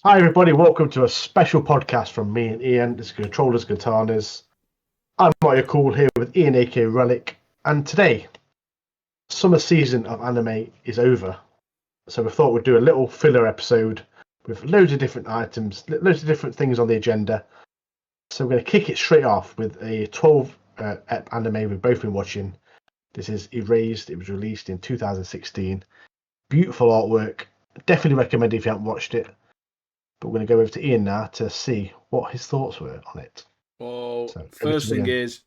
Hi everybody, welcome to a special podcast from me and Ian. This is Controllers Katanas. I'm Mario Cool here with Ian aka Relic, and today, summer season of anime is over. So we thought we'd do a little filler episode with loads of different items, loads of different things on the agenda. So we're going to kick it straight off with a 12 anime we've both been watching. This is Erased. It was released in 2016. Beautiful artwork. Definitely recommend it if you haven't watched it. But we're going to go over to Ian now to see what his thoughts were on it. Well, So, first thing is,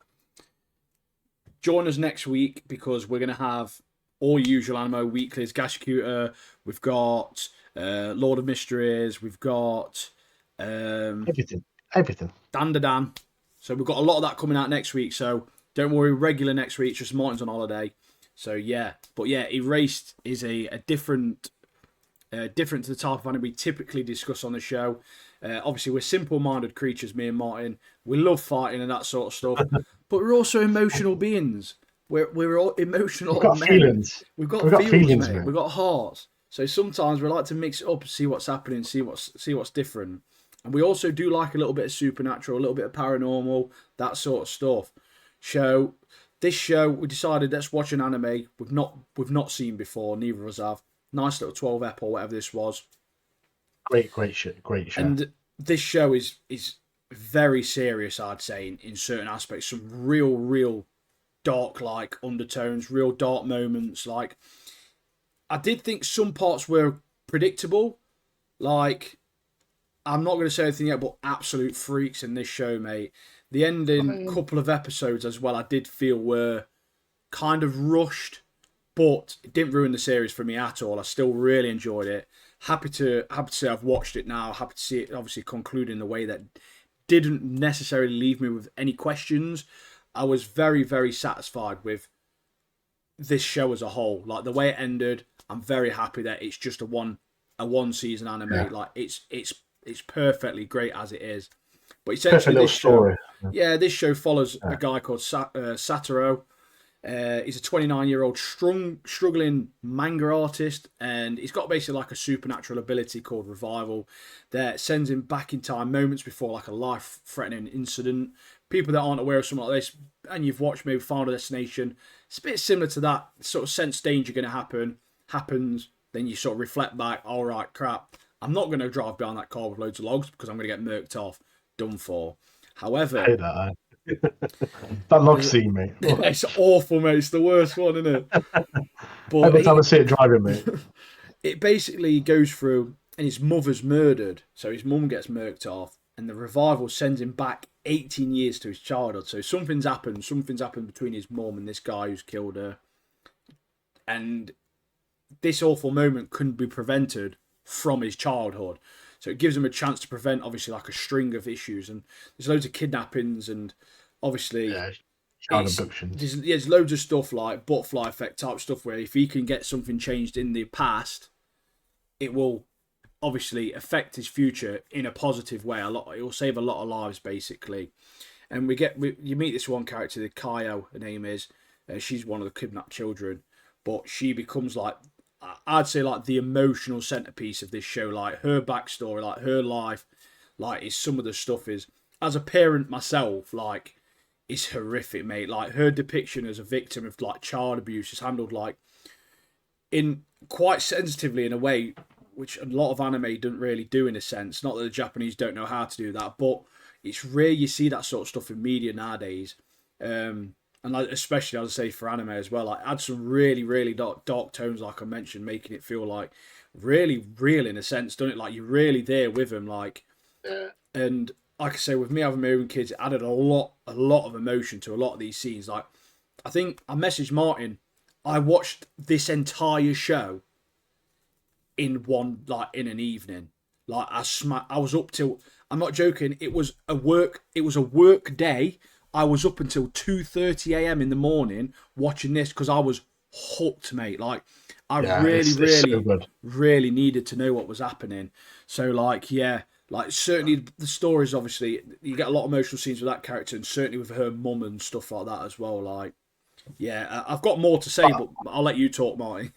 join us next week because we're going to have all usual anime weeklies. Gashukuta, we've got Lord of Mysteries, we've got everything. Dan. So we've got a lot of that coming out next week. So don't worry, regular next week. It's just Martin's on holiday. So yeah, but yeah, Erased is a different to the type of anime we typically discuss on the show. Obviously, we're simple-minded creatures, me and Martin. We love fighting and that sort of stuff, but we're also emotional beings. We're all emotional We've got men. feelings. We've got feelings, mate. We've got hearts. So sometimes we like to mix it up, see what's happening, see what's different. And we also do like a little bit of supernatural, a little bit of paranormal, that sort of stuff. So this show, we decided let's watch an anime we've not seen before. Neither of us have. Nice little 12 ep or whatever this was. Great show. And this show is very serious, I'd say, in certain aspects. Some real dark like undertones, real dark moments. Like, I did think some parts were predictable. Like, I'm not going to say anything yet, but absolute freaks in this show, mate. The ending couple of episodes as well, I did feel were kind of rushed. But it didn't ruin the series for me at all. I still really enjoyed it. Happy to say I've watched it now. Happy to see it obviously conclude in a way that didn't necessarily leave me with any questions. I was very satisfied with this show as a whole. Like the way it ended, I'm very happy that it's just a one season anime. Yeah. Like it's perfectly great as it is. But essentially, this show, this show follows a guy called Satoru. He's a 29-year-old struggling manga artist, and he's got basically like a supernatural ability called revival that sends him back in time moments before like a life-threatening incident. People that aren't aware of something like this, and you've watched maybe Final Destination, it's a bit similar to that sort of sense danger going to happens, then you sort of reflect back, all right, crap, I'm not going to drive behind that car with loads of logs because I'm going to get murked off, done for. However... I hate that. That log scene, mate. It's awful, mate. It's the worst one, isn't it? But every time I see it driving, mate. It basically goes through, and his mother's murdered, so his mum gets murked off, and the revival sends him back 18 years to his childhood. So something's happened between his mum and this guy who's killed her. And this awful moment couldn't be prevented from his childhood. So it gives him a chance to prevent, obviously, like a string of issues. And there's loads of kidnappings and obviously... child abductions. There's loads of stuff like butterfly effect type stuff where if he can get something changed in the past, it will obviously affect his future in a positive way. It will save a lot of lives, basically. And you meet this one character, the Kaio, her name is. She's one of the kidnapped children. But she becomes like... I'd say like the emotional centerpiece of this show, like her backstory, like her life, like is some of the stuff is, as a parent myself, like is horrific, mate. Like her depiction as a victim of like child abuse is handled like in quite sensitively in a way which a lot of anime don't really do in a sense. Not that the Japanese don't know how to do that, but it's rare you see that sort of stuff in media nowadays. And like, especially, as I say, for anime as well, like add some really dark tones, like I mentioned, making it feel like really real in a sense, don't it? Like you're really there with them, like. Yeah. And like I say, with me having my own kids, it added a lot of emotion to a lot of these scenes. Like, I think I messaged Martin. I watched this entire show in an evening. Like I was up till. I'm not joking. It was a work day. I was up until 2:30 a.m. in the morning watching this because I was hooked, mate. Like, I really needed to know what was happening. So, like, certainly the stories, obviously, you get a lot of emotional scenes with that character, and certainly with her mum and stuff like that as well. Like, I've got more to say, but I'll let you talk, Marty.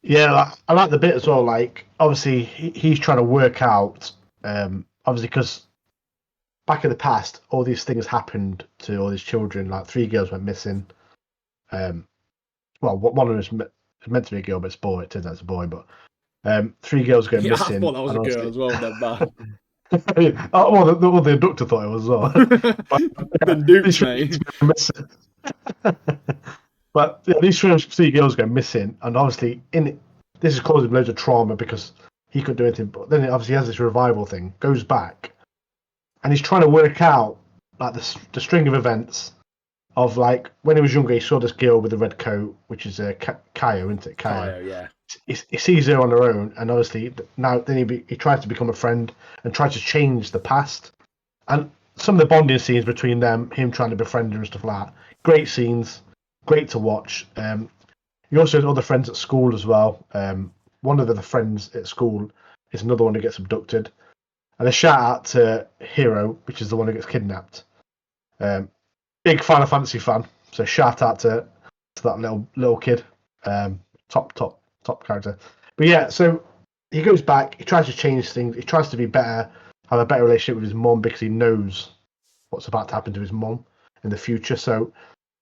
Yeah, I like the bit as well. Like, obviously, he's trying to work out, obviously, because back in the past, all these things happened to all these children. Like, 3 girls went missing. Um, well, one of them is meant to be a girl, but it's a boy. It turns out it's a boy. But 3 girls go Yeah, I thought missing, that was and a girl honestly, as well. Then man, oh, well, the abductor thought it was as well. But been these duped, 3 girls mate. go missing. But yeah, these 3 girls go missing, and obviously, this is causing loads of trauma because he couldn't do anything. But then, obviously, he has this revival thing, goes back, and he's trying to work out like the string of events of like when he was younger, he saw this girl with the red coat, which is Kaio, isn't it? Kaio. Kaio, yeah. He sees her on her own, and obviously now then he tries to become a friend and tries to change the past. And some of the bonding scenes between them, him trying to befriend her and stuff like that, great scenes, great to watch. He also has other friends at school as well. One of the friends at school is another one who gets abducted. And a shout out to Hero, which is the one who gets kidnapped. Um, Big Final Fantasy fan, so shout out to that little kid. Top character. But yeah, so he goes back. He tries to change things. He tries to be better, have a better relationship with his mom because he knows what's about to happen to his mom in the future. So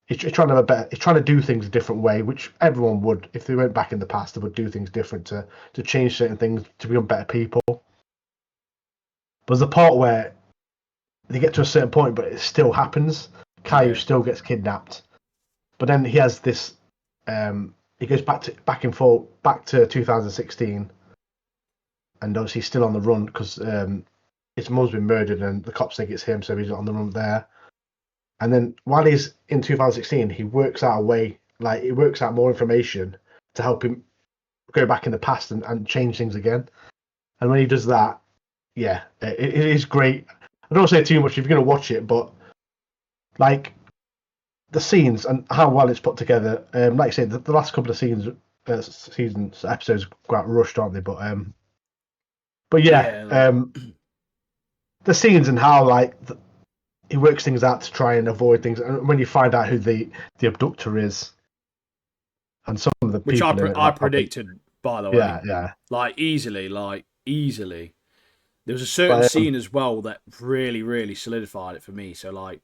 he's trying to have a better. He's trying to do things a different way, which everyone would if they went back in the past. They would do things different to change certain things to become better people. But there's the part where they get to a certain point, but it still happens. Caillou Yeah. still gets kidnapped, but then he has this. He goes back and forth back to 2016, and obviously he's still on the run because his mum's been murdered, and the cops think it's him, so he's on the run there. And then while he's in 2016, he works out a way, like he works out more information to help him go back in the past and change things again. And when he does that, yeah, it is great. I don't want to say too much if you're going to watch it, but like the scenes and how well it's put together. Like I said, the last couple of seasons episodes quite rushed, aren't they? But yeah, Yeah, like the scenes and how like he works things out to try and avoid things. And when you find out who the abductor is and some of the which people in it, I like probably predicted, by the way, yeah. like easily. There was a certain But scene as well that really solidified it for me. So like,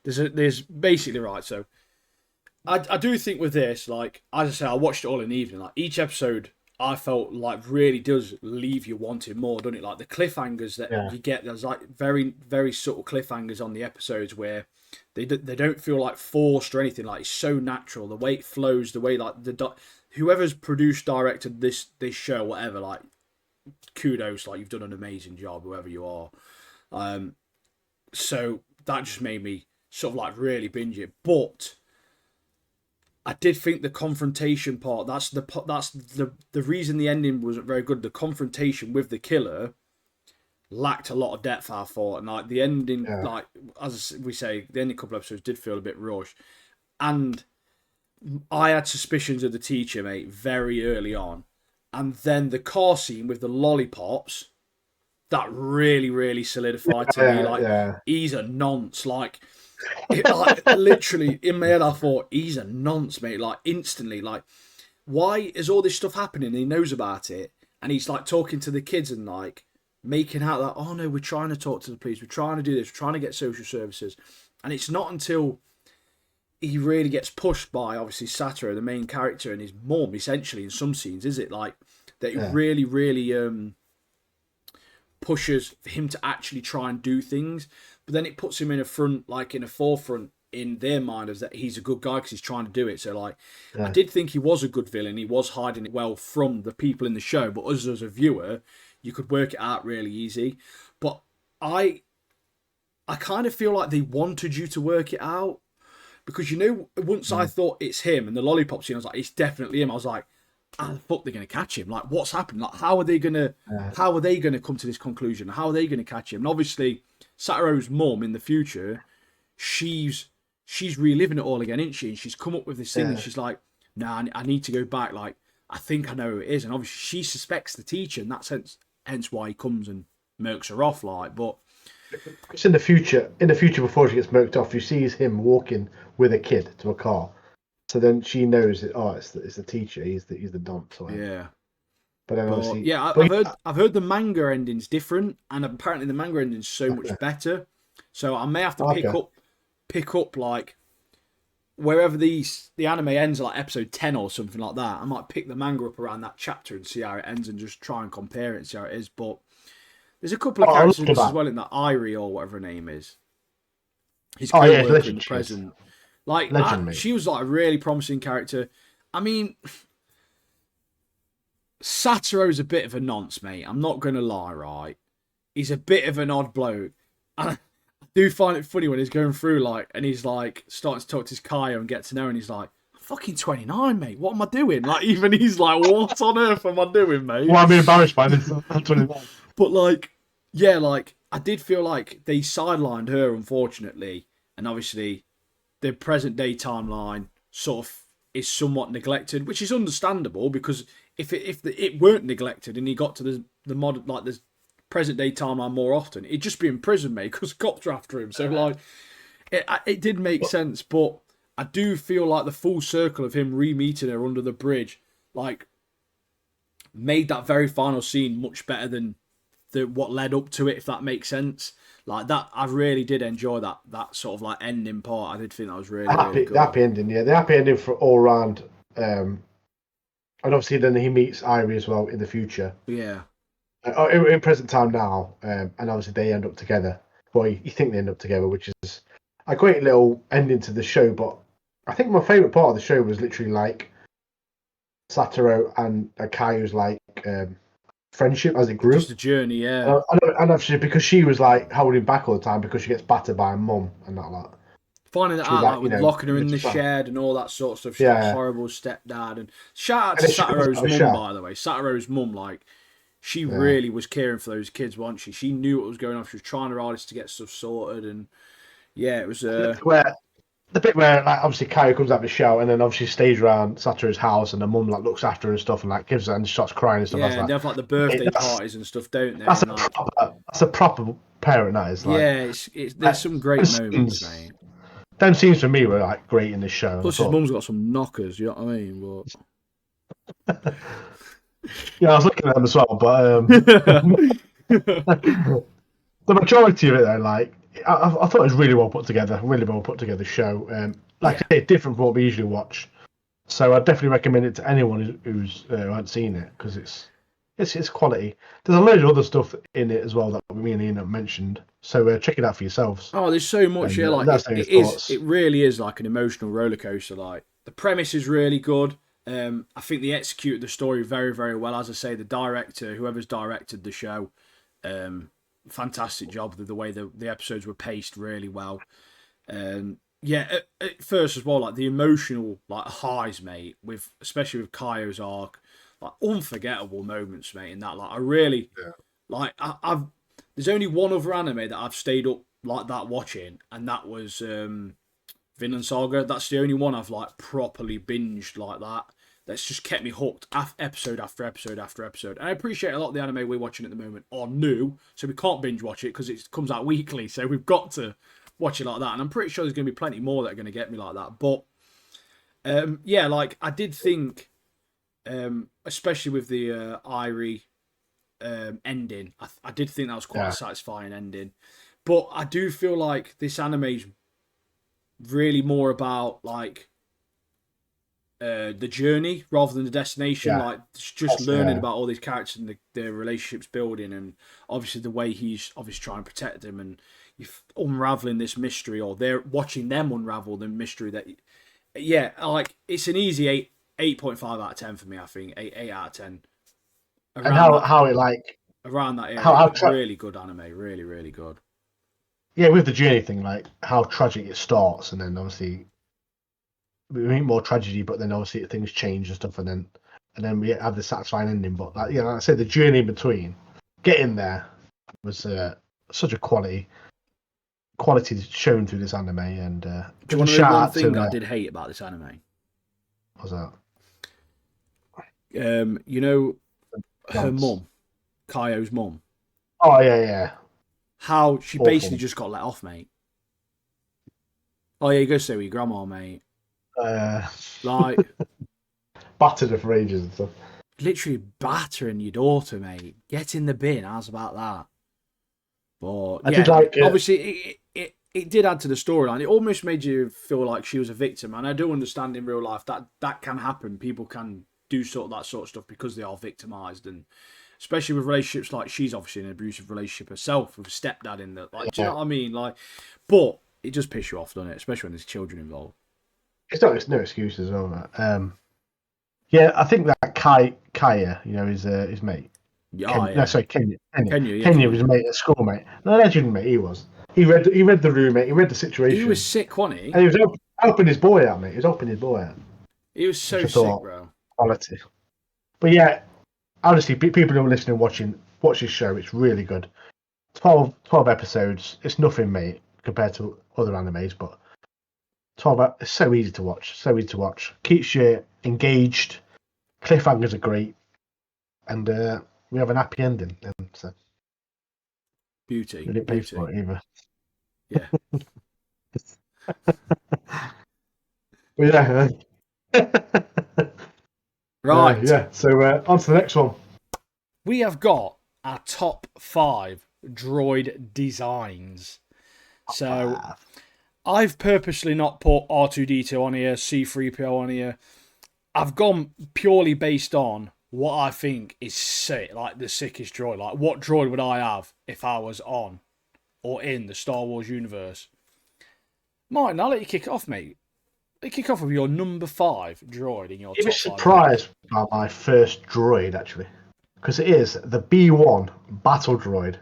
there's basically right. So I do think with this, like as I say, I watched it all in the evening. Like each episode, I felt like really does leave you wanting more, doesn't it? Like the cliffhangers that yeah, you get, there's like very subtle cliffhangers on the episodes where they don't feel like forced or anything. Like it's so natural, the way it flows, the way like whoever's produced, directed this show, whatever. Like kudos, like you've done an amazing job, whoever you are. So that just made me sort of like really binge it, but I did think the confrontation part. That's the reason the ending wasn't very good. The confrontation with the killer lacked a lot of depth. I thought, and like the ending, yeah, like as we say, the ending couple of episodes did feel a bit rushed. And I had suspicions of the teacher, mate, very early on, and then the car scene with the lollipops that really solidified to me. Like yeah. he's a nonce. Like literally in my head, I thought he's a nonce, mate. Like instantly, like why is all this stuff happening? And he knows about it, and he's like talking to the kids and like making out that oh no, we're trying to talk to the police, we're trying to do this, we're trying to get social services, and it's not until he really gets pushed by obviously Satoru, the main character, and his mum essentially in some scenes, is it like that? He Yeah. really pushes for him to actually try and do things, but then it puts him in a forefront in their mind as that he's a good guy because he's trying to do it. So like, I Yeah. did think he was a good villain. He was hiding it well from the people in the show, but us as a viewer, you could work it out really easy. But I kind of feel like they wanted you to work it out because once I thought it's him and the lollipop scene, I was like, it's definitely him. I was like, how the fuck are they gonna catch him? Like, what's happened? Like, how are they gonna come to this conclusion? How are they gonna catch him? And obviously, Satoru's mum in the future, she's reliving it all again, isn't she? And she's come up with this thing, and Yeah. she's like, "Nah, I need to go back. Like, I think I know who it is." And obviously, she suspects the teacher, and that's hence why he comes and murks her off. Like, but It's in the future. In the future, before she gets smoked off, you see him walking with a kid to a car, So then she knows that it's the teacher. He's the dunce. Or Yeah. But then But obviously, yeah, I've heard the manga ending's different, and apparently the manga ending's so much better. So I may have to pick up like wherever the anime ends, like episode 10 or something like that. I might pick the manga up around that chapter and see how it ends, and just try and compare it and see how it is. But there's a couple of characters in this as well, in that Irie or whatever her name is. His co-worker in the present. Like she was like a really promising character. I mean, Satoru's a bit of a nonce, mate. I'm not gonna lie, right? He's a bit of an odd bloke. And I do find it funny when he's going through and he's like starting to talk to his Kaio and get to know, and he's like, I'm fucking 29, mate. What am I doing? Like, even he's like, what on earth am I doing, mate? Well, I'm embarrassed by this. I'm 29. But yeah, I did feel like they sidelined her, unfortunately, and obviously the present day timeline sort of is somewhat neglected, which is understandable, because if it weren't neglected and he got to the modern, like the present day timeline more often, he'd just be in prison, mate, because cops are after him. So it did make sense, but I do feel like the full circle of him re-meeting her under the bridge made that very final scene much better than what led up to it, if that makes sense. Like that, I really did enjoy that sort of ending part. I did think that was really good. The happy ending, yeah. The happy ending for all around. And obviously then he meets Irie as well in the future. Yeah. In present time now, and obviously they end up together. Well, you think they end up together, which is a great little ending to the show. But I think my favourite part of the show was literally Satoru and Kaio's friendship as it grew. Just the journey, yeah. And obviously because she was holding back all the time because she gets battered by her mum and that. Finding that out, with locking her in the shed and all that sort of stuff. She's a horrible stepdad. And shout out to Satoru's mum, by the way. Satoru's mum, she really was caring for those kids, wasn't she? She knew what was going on. She was trying her hardest to get stuff sorted, and yeah, it was. The bit where obviously Kaio comes out of the show and then obviously stays around Satoru's house and the mum looks after her and stuff and gives her and starts crying and stuff. Yeah, and they have the birthday parties and stuff, don't they? That's a proper parent. That is there's some great moments, mate. Them scenes for me were great in this show. Plus, his mum's got some knockers. You know what I mean? But yeah, I was looking at them as well, but the majority of it, though, I thought it was really well put together show. I say, different from what we usually watch. So I definitely recommend it to anyone who hasn't seen it, because it's quality. There's a load of other stuff in it as well that me and Ian have mentioned. So check it out for yourselves. Oh, there's so much here. It really is like an emotional roller coaster. The premise is really good. I think they executed the story very, very well. As I say, the director, whoever's directed the show, fantastic job with the way the episodes were paced really well. At first as well, the emotional highs, mate, especially with Kaio's arc, unforgettable moments, mate. In that, I really I've there's only one other anime that I've stayed up like that watching, and that was Vinland Saga. That's the only one I've properly binged like that. That's just kept me hooked episode after episode after episode. And I appreciate a lot of the anime we're watching at the moment are new, so we can't binge watch it because it comes out weekly. So we've got to watch it like that. And I'm pretty sure there's going to be plenty more that are going to get me like that. But I did think, especially with the Irie ending, I did think that was quite a satisfying ending. But I do feel like this anime's really more about the journey rather than the destination. Just learning about all these characters and their relationships building, and obviously the way he's obviously trying to protect them, and unraveling this mystery, or they're watching them unravel the mystery. That it's an easy 8.5 out of 10 for me. I think 8 out of 10. And around that area, really good anime, really, really good. Yeah, with the journey thing, how tragic it starts, and then obviously we meet more tragedy, but then obviously things change and stuff, and then we have the satisfying ending. But like I said, the journey in between, getting there, was such a quality shown through this anime. And do you want to know one thing I did hate about this anime? What's that? Her mum, Kaio's mum. Oh yeah. How she basically just got let off, mate. Oh yeah, you go stay with your grandma, mate. Like, battered her for ages and stuff. literally battering your daughter, mate. Get in the bin. How's about that? But I did yeah, like it. obviously it did add to the storyline. It almost made you feel like she was a victim, and I do understand in real life that can happen. People can do that sort of stuff because they are victimized, and especially with relationships like she's obviously in an abusive relationship herself with a stepdad in that. Like, do you know what I mean? Like, but it just pisses you off, doesn't it? Especially when there's children involved. It's no excuses over. Yeah, I think that Kaya, his mate. Oh No, yeah, sorry, Kenya. Kenya was Kenya. a mate at school, mate. A legend, mate. He was. He read the room, mate. He read the He was situation, sick, wasn't he? and he was helping his boy out, mate. He was helping his boy out, He was which so I sick, thought bro. quality. But yeah, honestly, people who are listening, watch this show. It's really good. 12 episodes. It's nothing, mate, compared to other animes, but 12. It's so easy to watch. So easy to watch. Keeps you engaged. Cliffhangers are great, and we have an happy ending. And so Beauty, we didn't pay beauty. for it either. Yeah. But yeah. Right. Yeah. So on to the next one. We have got our top 5 droid designs. So I've purposely not put R2D2 on here, C3PO on here. I've gone purely based on what I think is sick, like the sickest droid. Like, what droid would I have if I was on or in the Star Wars universe? Martin, I'll let you kick it off, mate. Let you kick off with your number 5 droid in your He top was 5. surprised by my first droid, actually, because it is the B1 battle droid.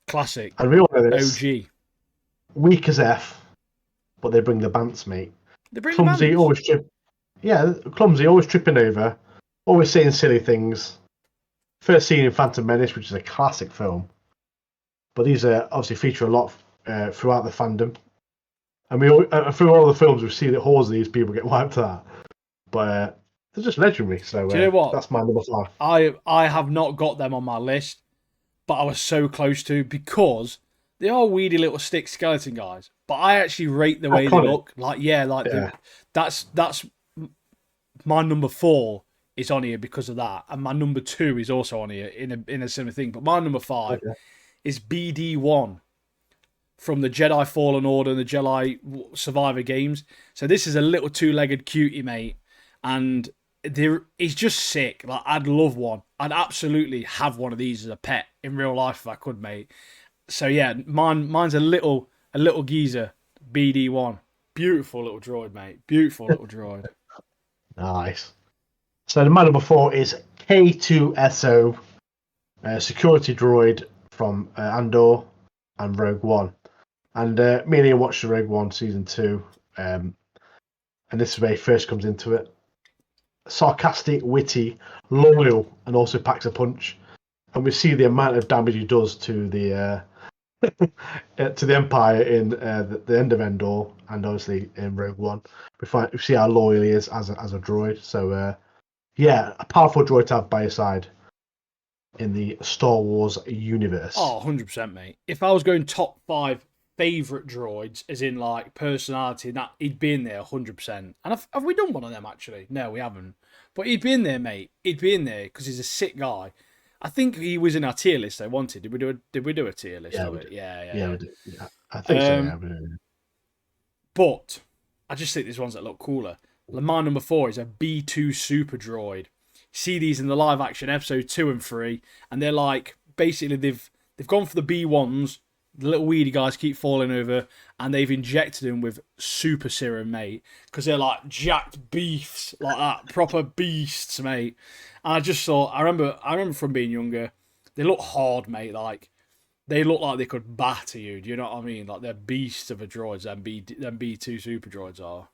Classic. And we all know this. OG. Weak as F, but they bring the bants, mate. They bring Clumsy, the always clumsy, always tripping over, always saying silly things. First seen in Phantom Menace, which is a classic film. But these obviously feature a lot throughout the fandom. And through all the films, we've seen that hordes of these people get wiped out. But they're just legendary. So Do you know what? That's my number 5. I have not got them on my list, but I was so close to, because they are weedy little stick skeleton guys. But I actually rate the way they look. That's my number 4 is on here because of that, and my number 2 is also on here in a similar thing. But my number 5 is BD1 from the Jedi Fallen Order and the Jedi Survivor games. So this is a little 2-legged cutie, mate, and he's just sick. Like, I'd love one. I'd absolutely have one of these as a pet in real life if I could, mate. So yeah, mine's a little geezer, BD1. Beautiful little droid, mate. Beautiful little droid. Nice. So my number 4 is K2SO, security droid from Andor and Rogue One. And me and Ian watched the Rogue One season 2, and this is where he first comes into it. Sarcastic, witty, loyal, and also packs a punch. And we see the amount of damage he does to the to the Empire in the end of Endor, and obviously in Rogue One. We see how loyal he is as a droid. So yeah, a powerful droid to have by your side in the Star Wars universe. Oh, 100%, mate. If I was going top 5 favourite droids, as in like personality, that he'd be in there 100%. And have we done one of them actually? No, we haven't. But he'd be in there, mate. He'd be in there because he's a sick guy. I think he was in our tier list. I wanted. Did we do a tier list of it? Yeah. We did. Yeah, I think so. Yeah, but I just think there's ones that look cooler. My number 4 is a B2 Super Droid. See these in the live action episode 2 and 3, and they're like, basically they've gone for the B1s. The little weedy guys keep falling over, and they've injected them with super serum, mate, because they're like jacked beefs, like that, proper beasts, mate. And I just thought, I remember from being younger, they look hard, mate. Like, they look like they could batter you. Do you know what I mean? Like, they're beasts of a droids. Them B2 Super Droids are.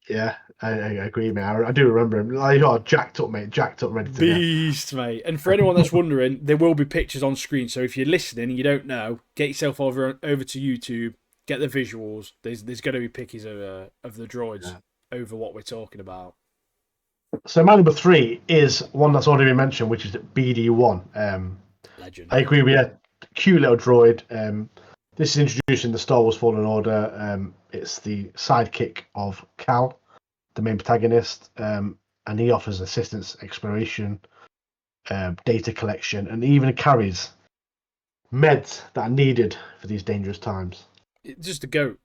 Yeah, I agree, mate. I do remember him. Like, jacked up, mate. Jacked up, ready to Beast, mate. And for anyone that's wondering, there will be pictures on screen. So if you're listening and you don't know, get yourself over to YouTube, get the visuals. There's going to be pictures of the droids over what we're talking about. So my number 3 is one that's already been mentioned, which is BD1. Legend. I agree with you. Cute little droid. This is introducing the Star Wars Fallen Order. It's the sidekick of Cal, the main protagonist, and he offers assistance, exploration, data collection, and even carries meds that are needed for these dangerous times. Just a goat.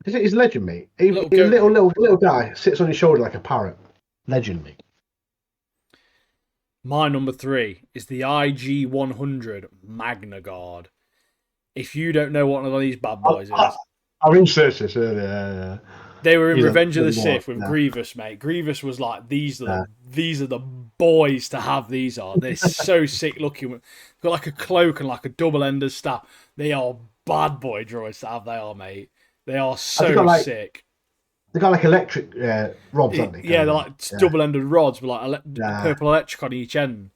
He's a legend, mate. He's a Little goat, little guy, sits on your shoulder like a parrot. Legend, mate. My number 3 is the IG 100 Magna Guard. If you don't know what one of these bad boys is, I researched this earlier. Yeah. They were in Revenge of the Sith with Grievous, mate. Grievous was like, these are the boys to have. These are. They're so sick looking. They've got like a cloak and like a double-ended staff. They are bad boy droids to have. They are, mate. They are so sick. They got like electric rods, haven't they? Yeah, they're like double-ended rods with like purple electric on each end.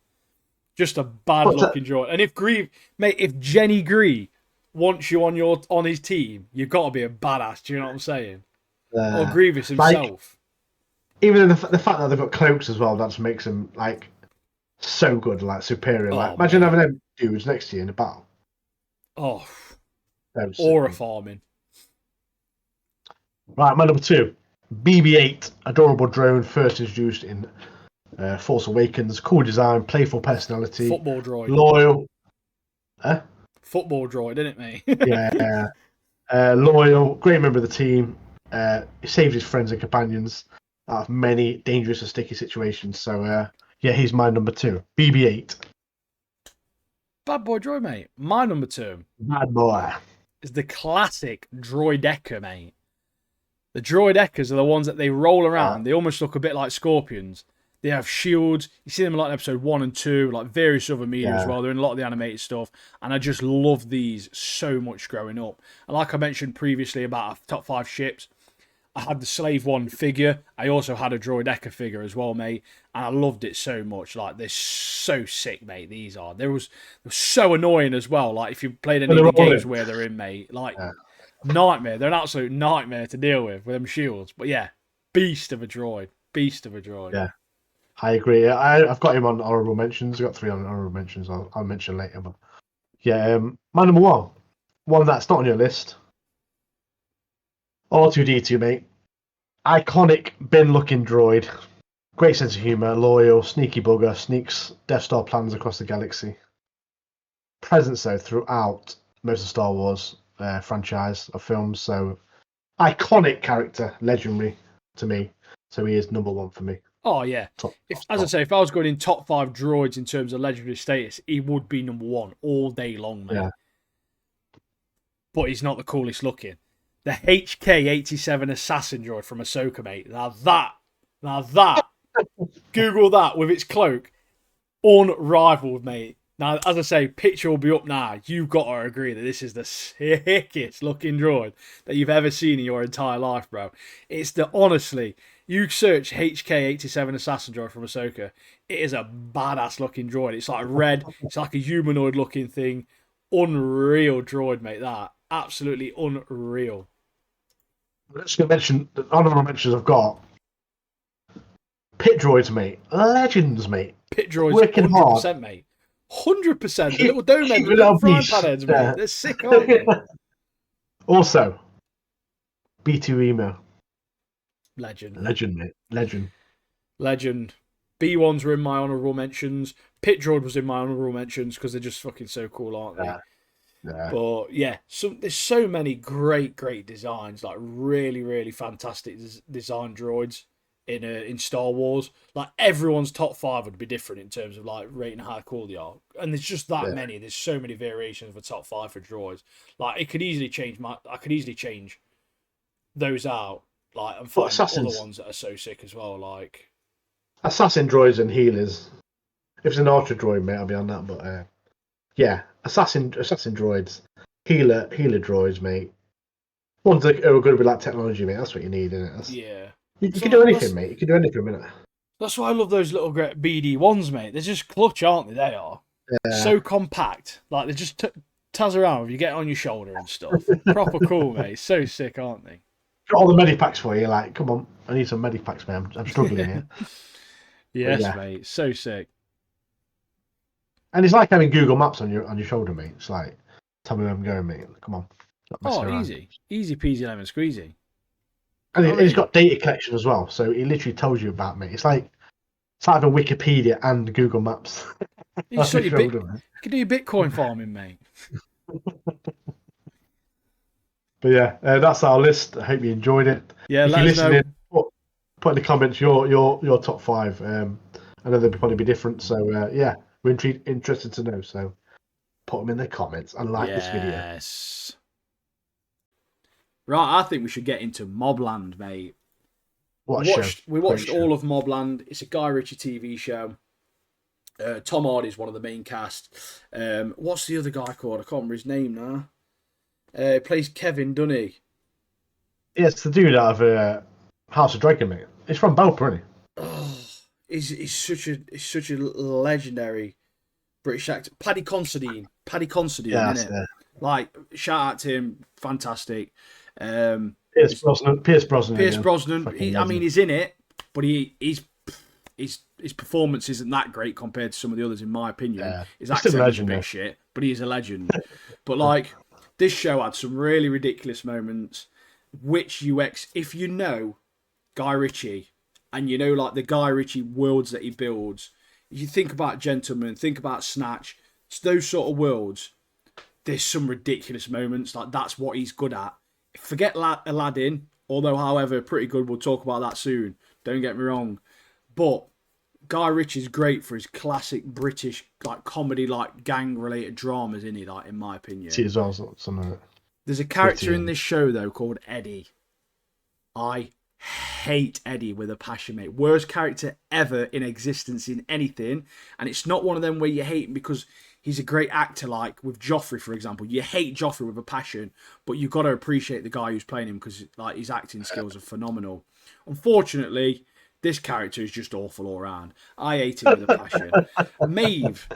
Just a bad-looking droid. And if Jenny Gree wants you on his team, you've got to be a badass. Do you know what I'm saying? Or Grievous himself. Even the fact that they've got cloaks as well, that makes them like so good, like superior. Like imagine having them dudes next to you in a battle. Oh, aura farming. Right, my number 2, BB-8, adorable drone, first introduced in Force Awakens. Cool design, playful personality, football droid, loyal. Football droid, isn't it, mate? Yeah, loyal, great member of the team. He saves his friends and companions out of many dangerous and sticky situations. So, he's my number 2. BB-8. Bad boy droid, mate. My number 2. Bad boy. Is the classic droidecker, mate. The droideckers are the ones that they roll around. They almost look a bit like scorpions. They have shields. You see them in like episode 1 and 2, like various other media as well. They're in a lot of the animated stuff. And I just love these so much growing up. And like I mentioned previously about our top 5 ships, I had the Slave One figure. I also had a droidecker figure as well, mate. And I loved it so much. Like, they're so sick, mate. These are. They're so annoying as well. Like, if you played any of the games where they're in, mate. Like, nightmare. They're an absolute nightmare to deal with them shields. But yeah, beast of a droid. Beast of a droid. Yeah, I agree. I've got him on honourable mentions. I've got 3 on honourable mentions. I'll mention later. But yeah, my number 1. One that's not on your list. R2-D2, mate. Iconic bin-looking droid. Great sense of humour, loyal, sneaky bugger, sneaks Death Star plans across the galaxy. Presence, though, throughout most of the Star Wars franchise of films. So, iconic character, legendary to me. So he is number 1 for me. Oh, yeah. If I was going in top 5 droids in terms of legendary status, he would be number 1 all day long, mate. Yeah. But he's not the coolest looking. The HK-87 assassin droid from Ahsoka, mate. Now that, Google that with its cloak, unrivaled, mate. Now, as I say, picture will be up now. You've got to agree that this is the sickest looking droid that you've ever seen in your entire life, bro. Honestly, you search HK-87 assassin droid from Ahsoka, it is a badass looking droid. It's like red, it's like a humanoid looking thing. Unreal droid, mate, that. Absolutely unreal. I'm just going to mention the honourable mentions I've got. Pit droids, mate. Legends, mate. Pit droids, working 100%, hard. Mate. 100%. The little dome heads, the little frying pan heads, mate. They're sick, aren't they? Also, B2 email. Legend, mate. Legend. B1s were in my honourable mentions. Pit droid was in my honourable mentions because they're just fucking so cool, aren't they? Yeah. But yeah, there's so many great designs, like really, really fantastic design droids in Star Wars. Like everyone's top 5 would be different in terms of like rating how cool they are, and there's just that many. There's so many variations of a top 5 for droids. Like I could easily change those out. Like and find other ones that are so sick as well. Like assassin droids and healers. If it's an Ultra droid, mate, I'll be on that. But yeah, assassin droids, healer droids, mate. Ones that are good with like technology, mate. That's what you need, isn't it? You can do anything, mate. You can do anything, minute. That's why I love those little BD ones, mate. They're just clutch, aren't they? They are so compact. Like they just taz around with you, get on your shoulder and stuff. Proper cool, mate. So sick, aren't they? Got all the medipacks for you. Like, come on, I need some medipacks, man. I'm struggling here. Yes, mate. So sick. And it's like having Google Maps on your shoulder, mate. It's like tell me where I'm going, mate. Come on. Not messing Oh, around. easy peasy lemon squeezy. And I he's mean, got data collection as well, so he literally tells you about me. It's like a Wikipedia and Google Maps you on sort his your shoulder, man. you can do your Bitcoin farming, mate. But yeah, that's our list. I hope you enjoyed it. Yeah, If let you're us know. listening, put in the comments your top five. I know they'll probably be different, so yeah, we're interested to know. So put them in the comments and like this video. Yes. Right, I think we should get into Mobland, mate. What a show! We Great watched show. all of Mobland. It's a Guy Ritchie TV show. Tom Hardy's one of the main cast. What's the other guy called? I can't remember his name now. He plays Kevin, doesn't he? Yeah, it's the dude out of House of Dragon, mate. He's from Belper, isn't he? Oh, he's such a legendary British actor. Paddy Considine, Yeah, innit? Like, shout out to him, fantastic. Pierce Brosnan. Pierce Again. Brosnan. Fucking I mean, legend. he's in it, but his performance isn't that great compared to some of the others, in my opinion. Yeah. His He's still a accent was a legend, bit though. shit, but he is a legend. But like, this show had some really ridiculous moments. Which UX, if you know Guy Ritchie, and you know like the Guy Ritchie worlds that he builds, you think about Gentleman, think about Snatch, it's those sort of worlds. There's some ridiculous moments. Like, that's what he's good at. Forget Aladdin, although, however, pretty good. We'll talk about that soon. Don't get me wrong. But Guy Ritchie's great for his classic British like comedy, like gang related dramas, isn't he? Like, in my opinion. See as well, some of it. There's a character in this show though called Eddie. I hate Eddie with a passion, mate. Worst character ever in existence in anything. And it's not one of them where you hate him because he's a great actor, like with Joffrey, for example. You hate Joffrey with a passion, but you've got to appreciate the guy who's playing him because like his acting skills are phenomenal. Unfortunately, this character is just awful all around. I hate him with a passion. Maeve.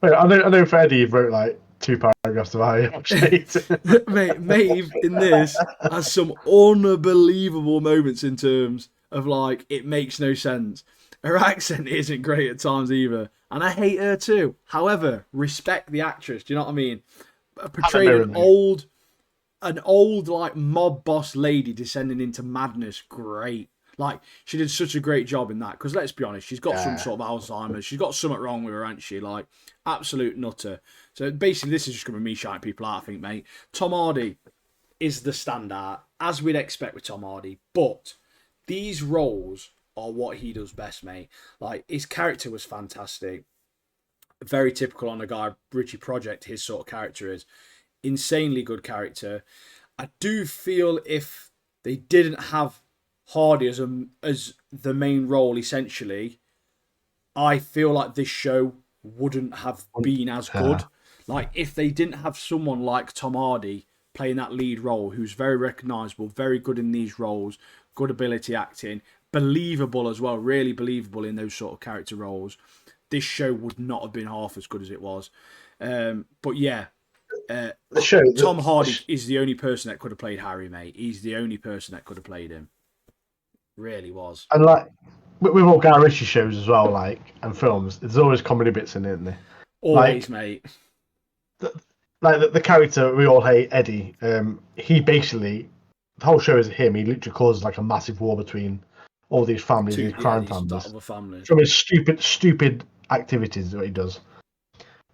Wait, I know for Eddie, you've wrote like 2 paragraphs about it. Mate, Maeve in this has some unbelievable moments in terms of like it makes no sense. Her accent isn't great at times either, and I hate her too. However, respect the actress. Do you know what I mean? Portrayed an old like mob boss lady descending into madness. Great. Like, she did such a great job in that. Because let's be honest, she's got some sort of Alzheimer's. She's got something wrong with her, hasn't she? Like, absolute nutter. So basically, this is just going to be me shouting people out, I think, mate. Tom Hardy is the standout, as we'd expect with Tom Hardy. But these roles are what he does best, mate. Like, his character was fantastic. Very typical on a Guy Ritchie project, his sort of character is. Insanely good character. I do feel if they didn't have Hardy as the main role, essentially, I feel like this show wouldn't have been as good. Like, if they didn't have someone like Tom Hardy playing that lead role, who's very recognisable, very good in these roles, good ability acting, believable as well, really believable in those sort of character roles, this show would not have been half as good as it was. But yeah, Tom Hardy is the only person that could have played Harry, mate. He's the only person that could have played him. Really was. And like with all Guy Ritchie shows as well, like and films, there's always comedy bits in it, isn't there? Always, mate. The character we all hate, Eddie. He basically the whole show is him. He literally causes like a massive war between all these families, these crime families, from his stupid activities that he does.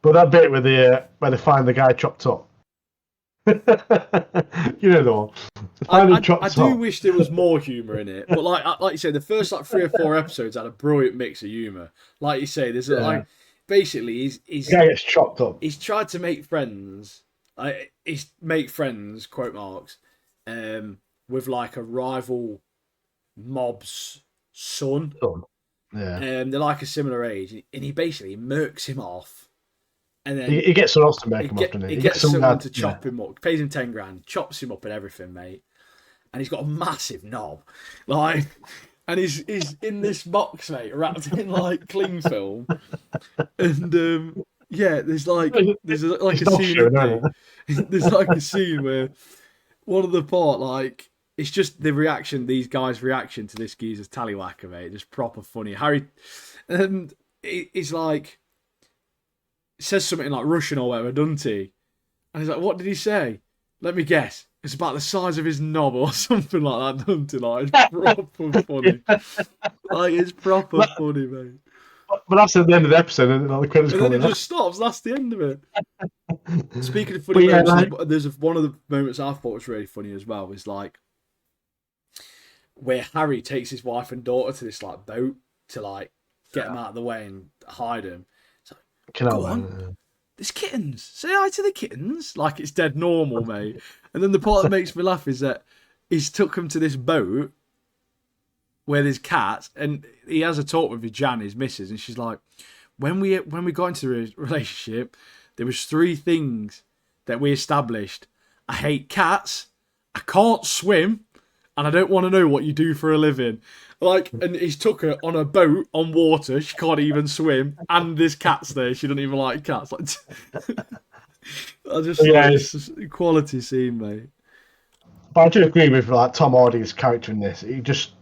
But that bit where they find the guy chopped up. You know the one. I do wish there was more humour in it, but like you say, the first like 3 or 4 episodes had a brilliant mix of humour. Like you say, there's like basically he's the guy gets chopped up. He's tried to make friends. Quote marks, with like a rival mob's son. Yeah. They're like a similar age, and he basically murks him off. And then he gets someone else to make him off, doesn't he? He gets someone to chop him up, pays him 10 grand, chops him up and everything, mate. And he's got a massive knob, like, and he's in this box, mate, wrapped in like cling film. And yeah, there's like a scene. There's like a scene where one of the part, like, it's just the reaction, these guys' reaction to this geezer's tallywhacker, mate, just proper funny. Harry, and it's like, says something like Russian or whatever, doesn't he? And he's like, what did he say? Let me guess. It's about the size of his knob or something like that, doesn't it? Like, it's proper funny. Like, it's proper funny, mate. But that's at the end of the episode, and the credits And then coming it up. just stops. That's the end of it. Speaking of But funny yeah, moments, like- there's one of the moments I thought was really funny as well. Was like where Harry takes his wife and daughter to this like boat to like get them out of the way and hide them. It's like, go on. There's kittens. Say hi to the kittens. Like it's dead normal, mate. And then the part that makes me laugh is that he's took him to this boat where there's cats, and he has a talk with Jan, his missus, and she's like, when we got into the relationship, there was 3 things that we established. I hate cats, I can't swim, and I don't want to know what you do for a living. Like, and he's took her on a boat on water. She can't even swim, and there's cats there. She doesn't even like cats. Like, I just it's a quality scene, mate. But I do agree with like Tom Hardy's character in this. He just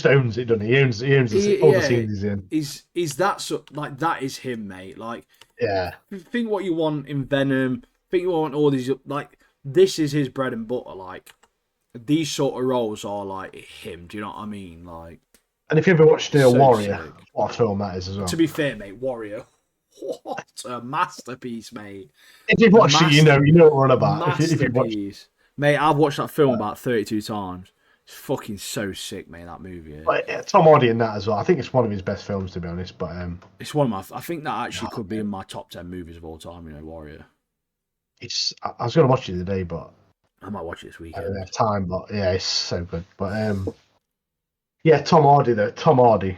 owns it, doesn't he? He owns all the scenes he's in. He's that like that is him, mate. Like, yeah. Think what you want in Venom. Think you want all these like this is his bread and butter. Like. These sort of roles are like him. Do you know what I mean? Like, and if you ever watched Warrior, sick. What a film that is as well. To be fair, mate, Warrior, what a masterpiece, mate. If you've watched it, you know what we're on about. Masterpiece, mate. I've watched that film about 32 times. It's fucking so sick, mate. That movie. Yeah. But, Tom Hardy in that as well. I think it's one of his best films, to be honest. But it's one of my. I think that actually could be in my top 10 movies of all time. You know, Warrior. I was going to watch it today, but. I might watch it this weekend. I don't have time, but yeah, it's so good. But yeah, Tom Hardy though. Tom Hardy,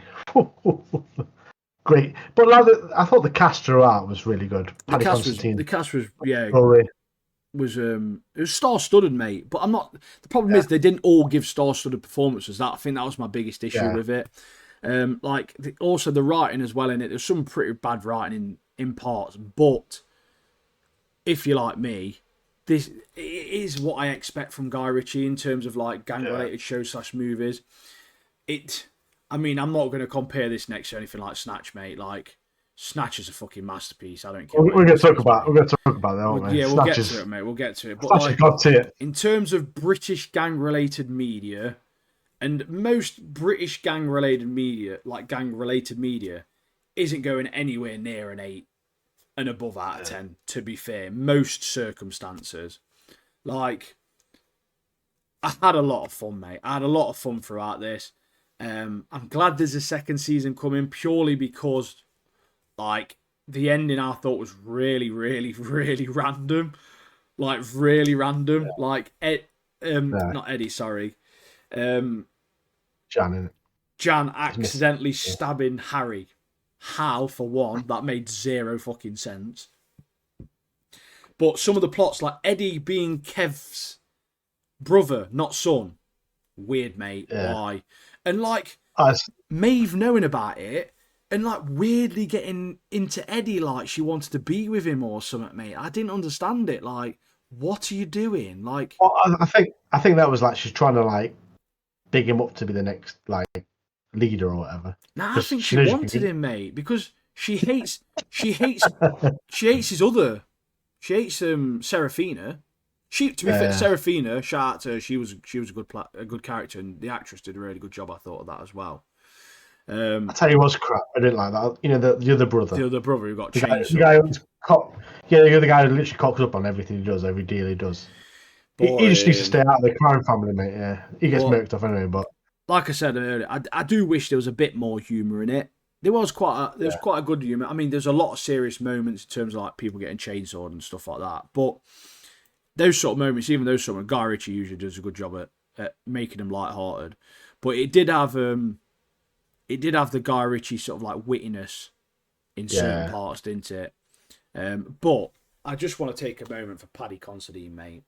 great. But like, I thought the cast throughout was really good. The cast was yeah. Rory. It was star-studded, mate. But I'm not. The problem is they didn't all give star-studded performances. I think that was my biggest issue with it. Also the writing as well in it. There's some pretty bad writing in parts, but if you're like me. This is what I expect from Guy Ritchie in terms of like gang-related shows / movies. I mean, I'm not going to compare this next to anything like Snatch, mate. Like, Snatch is a fucking masterpiece. I don't care. We're going to talk about that, aren't we? Yeah, we'll get to it, mate. We'll get to it. But like, in terms of British gang-related media, and most British gang-related media, isn't going anywhere near an 8. And above out of 10, to be fair, most circumstances. Like, I had a lot of fun, mate. I had a lot of fun throughout this. I'm glad there's a second season coming purely because, like, the ending I thought was really, really, really random. Like, really random. Yeah. Like, not Eddie, sorry. Jan accidentally stabbing Harry. How, for one, that made 0 fucking sense. But some of the plots, like Eddie being Kev's brother, not son, weird, mate. Yeah. Why? And like Maeve knowing about it and like weirdly getting into Eddie, like she wanted to be with him or something, mate. I didn't understand it. Like, what are you doing? Like, well, I think that was like she's trying to like big him up to be the next like leader or whatever. Nah, I think she wanted him, mate, because she hates his other. She hates Serafina. To be fair, Serafina, shout out to her. She was a good character, and the actress did a really good job. I thought of that as well. I tell you what's crap. I didn't like that. You know, the other brother. The other brother who got changed. The other guy who literally cocks up on everything he does, every deal he does. He just needs to stay out of the crime family, mate. Yeah, he gets murked off anyway. But like I said earlier, I do wish there was a bit more humour in it. There was quite a good humour. I mean, there's a lot of serious moments in terms of like people getting chainsawed and stuff like that. But those sort of moments, even those sort of Guy Ritchie usually does a good job at making them light-hearted. But it did have the Guy Ritchie sort of like wittiness in certain parts, didn't it? But I just want to take a moment for Paddy Considine, mate.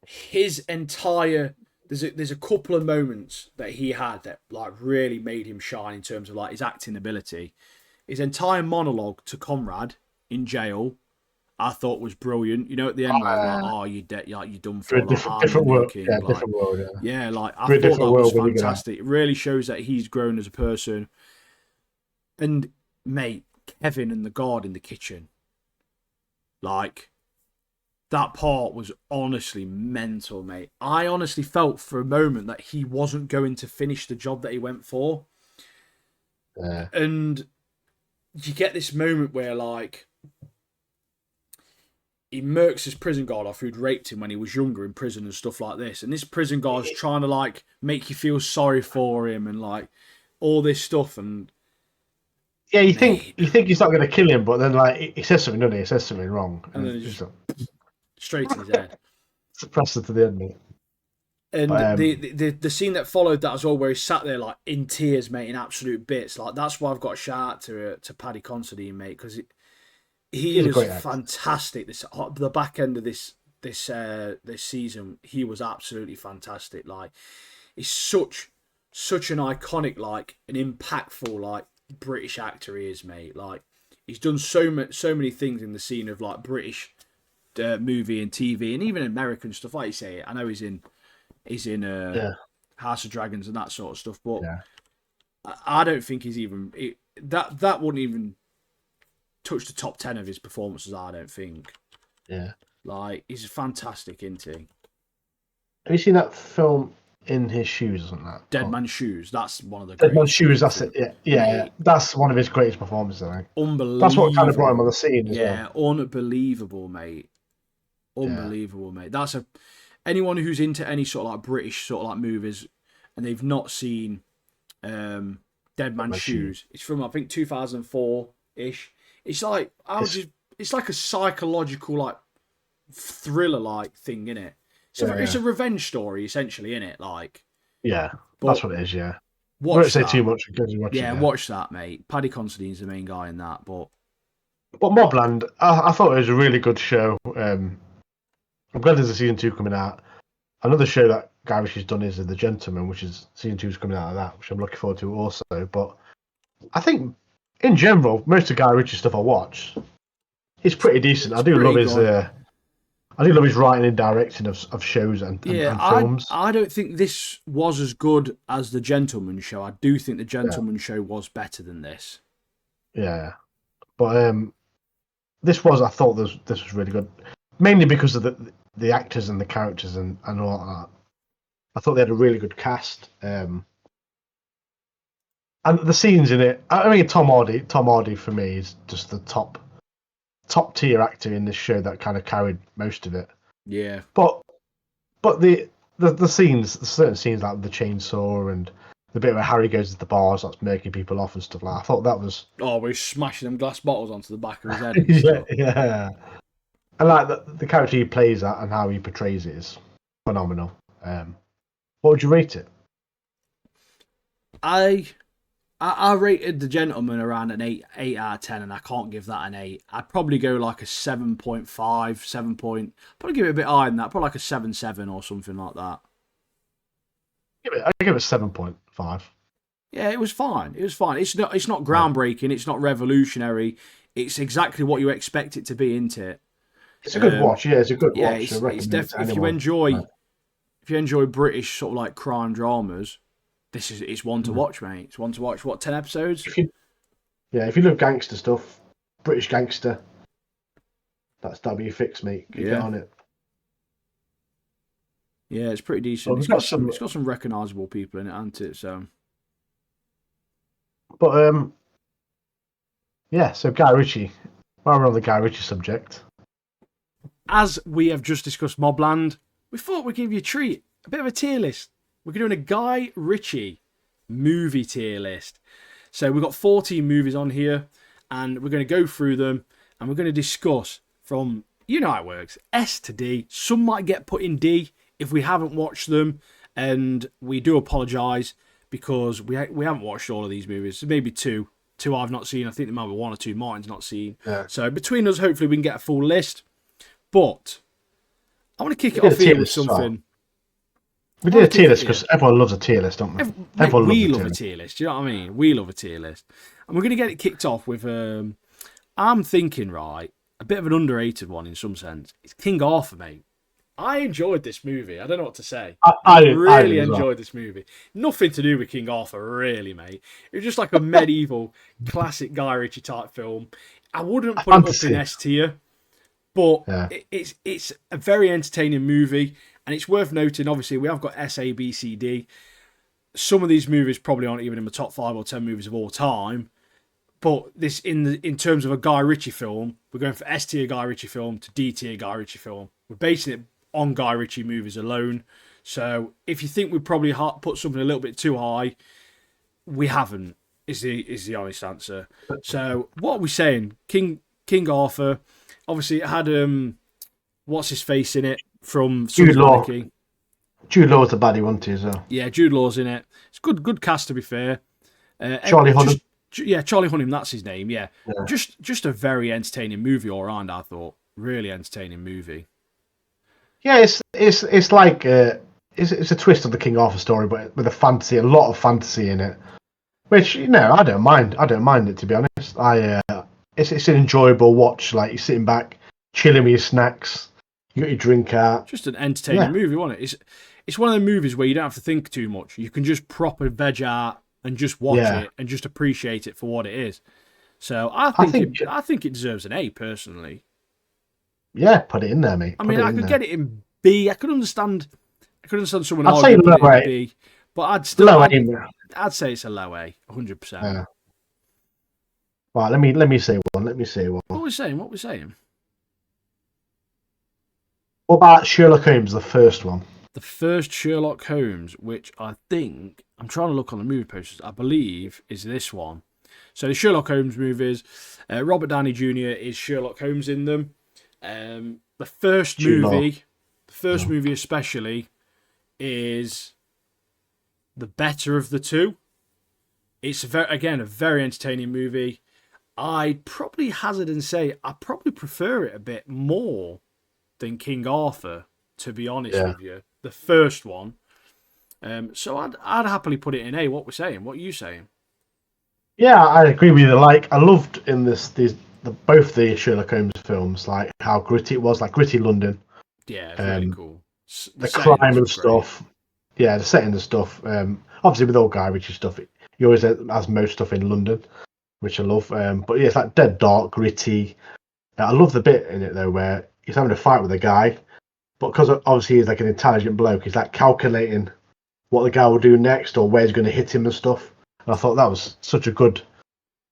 His entire there's a couple of moments that he had that like really made him shine in terms of like his acting ability. His entire monologue to Conrad in jail, I thought was brilliant. You know, at the end, like, "Oh, you're dead. Like, you're done for." Different world. Yeah, like, different world. Yeah, like I thought that was fantastic. It really shows that he's grown as a person. And mate, Kevin and the guard in the kitchen. Like, that part was honestly mental, mate. I honestly felt for a moment that he wasn't going to finish the job that he went for. Yeah. And you get this moment where, like, he murks his prison guard off who'd raped him when he was younger in prison and stuff like this. And this prison guard's trying to, like, make you feel sorry for him and, like, all this stuff. And yeah, you think he's not going to kill him, but then, like, he says something, doesn't he? He says something wrong. And then he just straight to his head. Suppressor to the end, mate. And the scene that followed that as well, where he sat there, like, in tears, mate, in absolute bits. Like, that's why I've got a shout out to Paddy Considine, mate, because he was fantastic. The back end of this season, he was absolutely fantastic. Like, he's such an iconic, like, an impactful, like, British actor he is, mate. Like, he's done so many things in the scene of, like, British movie and TV and even American stuff. Like you say, I know he's in House of Dragons and that sort of stuff, but I don't think he's even that wouldn't even touch the top 10 of his performances. I don't think. Yeah, like, he's fantastic, isn't he? Have you seen that film In His Shoes or something like that? Dead Man's Shoes. That's one of the Dead Man's Shoes. That's it. Yeah. That's one of his greatest performances, I think. Unbelievable. That's what kind of brought him on the scene as well. Unbelievable, mate. Unbelievable, mate. That's anyone who's into any sort of, like, British sort of, like, movies and they've not seen Dead Man's Shoes. It's from, I think, 2004-ish. It's like it's like a psychological, like, thriller, like, thing, innit? It's a revenge story, essentially, innit? Like, yeah, that's what it is. Yeah, won't say too much because you watch it. Yeah, watch that, mate. Paddy Considine's the main guy in that, but Mobland, I thought it was a really good show. I'm glad there's a season 2 coming out. Another show that Guy Ritchie's done is The Gentleman, which is season 2 is coming out of that, which I'm looking forward to also. But I think, in general, most of Guy Ritchie's stuff I watch, it's pretty decent. I do love his writing and directing of shows and films. I don't think this was as good as The Gentleman Show. I do think The Gentleman Show was better than this. Yeah, but I thought this was really good, mainly because of the actors and the characters and all that. I thought they had a really good cast. And the scenes in it, I mean, Tom Hardy for me is just the top tier actor in this show that kind of carried most of it. Yeah. But the scenes, certain scenes like the chainsaw and the bit where Harry goes to the bar, starts making people off and stuff like that. I thought that was... Oh, where he's smashing them glass bottles onto the back of his head. Yeah. And like the character he plays that and how he portrays it is phenomenal. What would you rate it? I rated The Gentleman around an 8 out of 10, and I can't give that an 8. I'd probably go like a 7.5, 7 point. Probably give it a bit higher than that. Probably like a 7.7 or something like that. I give it 7.5. Yeah, it was fine. It's not groundbreaking. It's not revolutionary. It's exactly what you expect it to be, isn't it? It's a good watch. Yeah, it's a good watch. It's definitely if you enjoy British sort of like crime dramas, it's one to watch, mate. It's one to watch. What, 10 episodes? If you love gangster stuff, British gangster, that'll be your fix, mate. Get on it. Yeah, it's pretty decent. It's got some recognisable people in it, hasn't it? So, but so Guy Ritchie. While we're on the Guy Ritchie subject, as we have just discussed Mobland, we thought we'd give you a treat, a bit of a tier list. We're doing a Guy Ritchie movie tier list. So we've got 14 movies on here, and we're going to go through them, and we're going to discuss from, you know how it works, S to D. Some might get put in D if we haven't watched them, and we do apologise because we haven't watched all of these movies. So maybe two I've not seen. I think there might be one or two Martin's not seen. Yeah. So between us, hopefully we can get a full list. But I want to kick it off here with something. We did a tier list because everyone loves a tier list, don't we? We love a tier list. Do you know what I mean? We love a tier list. And we're going to get it kicked off with, I'm thinking, right, a bit of an underrated one in some sense. It's King Arthur, mate. I enjoyed this movie. I don't know what to say. I Really did as well. enjoyed this movie. Nothing to do with King Arthur, really, mate. It was just like a medieval, classic Guy Ritchie type film. I wouldn't put it up in Fantasy. S tier, but Yeah. it's a very entertaining movie, and it's worth noting. Obviously, we have got S, A, B, C, D. Some of these movies probably aren't even in the top 5 or 10 movies of all time. But this, in terms of a Guy Ritchie film, we're going for S tier Guy Ritchie film to D tier Guy Ritchie film. We're basing it on Guy Ritchie movies alone. So if you think we probably put something a little bit too high, we haven't. Is the honest answer. So what are we saying? King Arthur. Obviously, it had what's his face in it from Sons Jude of Law. Anarchy. Jude Law's the baddie one too as well. Yeah, Jude Law's in it. It's good cast to be fair. Charlie Hunnam. Yeah, Charlie Hunnam, that's his name. Yeah. Yeah. Just a very entertaining movie all around. I thought really entertaining movie. Yeah, it's like it's a twist of the King Arthur story, but with a lot of fantasy in it. Which I don't mind. I don't mind it, to be honest. It's an enjoyable watch. Like you're sitting back, chilling with your snacks, you got your drink out. Just an entertaining movie, wasn't it? It's one of the movies where you don't have to think too much. You can just proper veg out and just watch it and just appreciate it for what it is. So I think it deserves an A personally. Yeah, put it in there, mate. I mean, I could get it in B. I could understand someone I'd say arguing low put it in A. B, but I'd say it's a low A, 100%. Yeah. Right, let me say one. What we're saying? What about Sherlock Holmes, the first one? The first Sherlock Holmes, which I think I'm trying to look on the movie posters, I believe is this one. So the Sherlock Holmes movies, Robert Downey Jr. is Sherlock Holmes in them. The first movie especially, is the better of the two. It's a very entertaining movie. I'd probably hazard and say I probably prefer it a bit more than King Arthur, to be honest with you. The first one. So I'd happily put it in A. What we're saying? What are you saying? Yeah, I agree with you. Like I loved in both the Sherlock Holmes films, like how gritty it was, like gritty London. Yeah, it's really cool. The crime and stuff. Yeah, the setting and stuff. Obviously, with all Guy Ritchie stuff, he always has most stuff in London, which I love. But yeah, it's like dead dark, gritty. I love the bit in it though where he's having a fight with a guy, but because obviously he's like an intelligent bloke, he's like calculating what the guy will do next or where he's going to hit him and stuff. And I thought that was such a good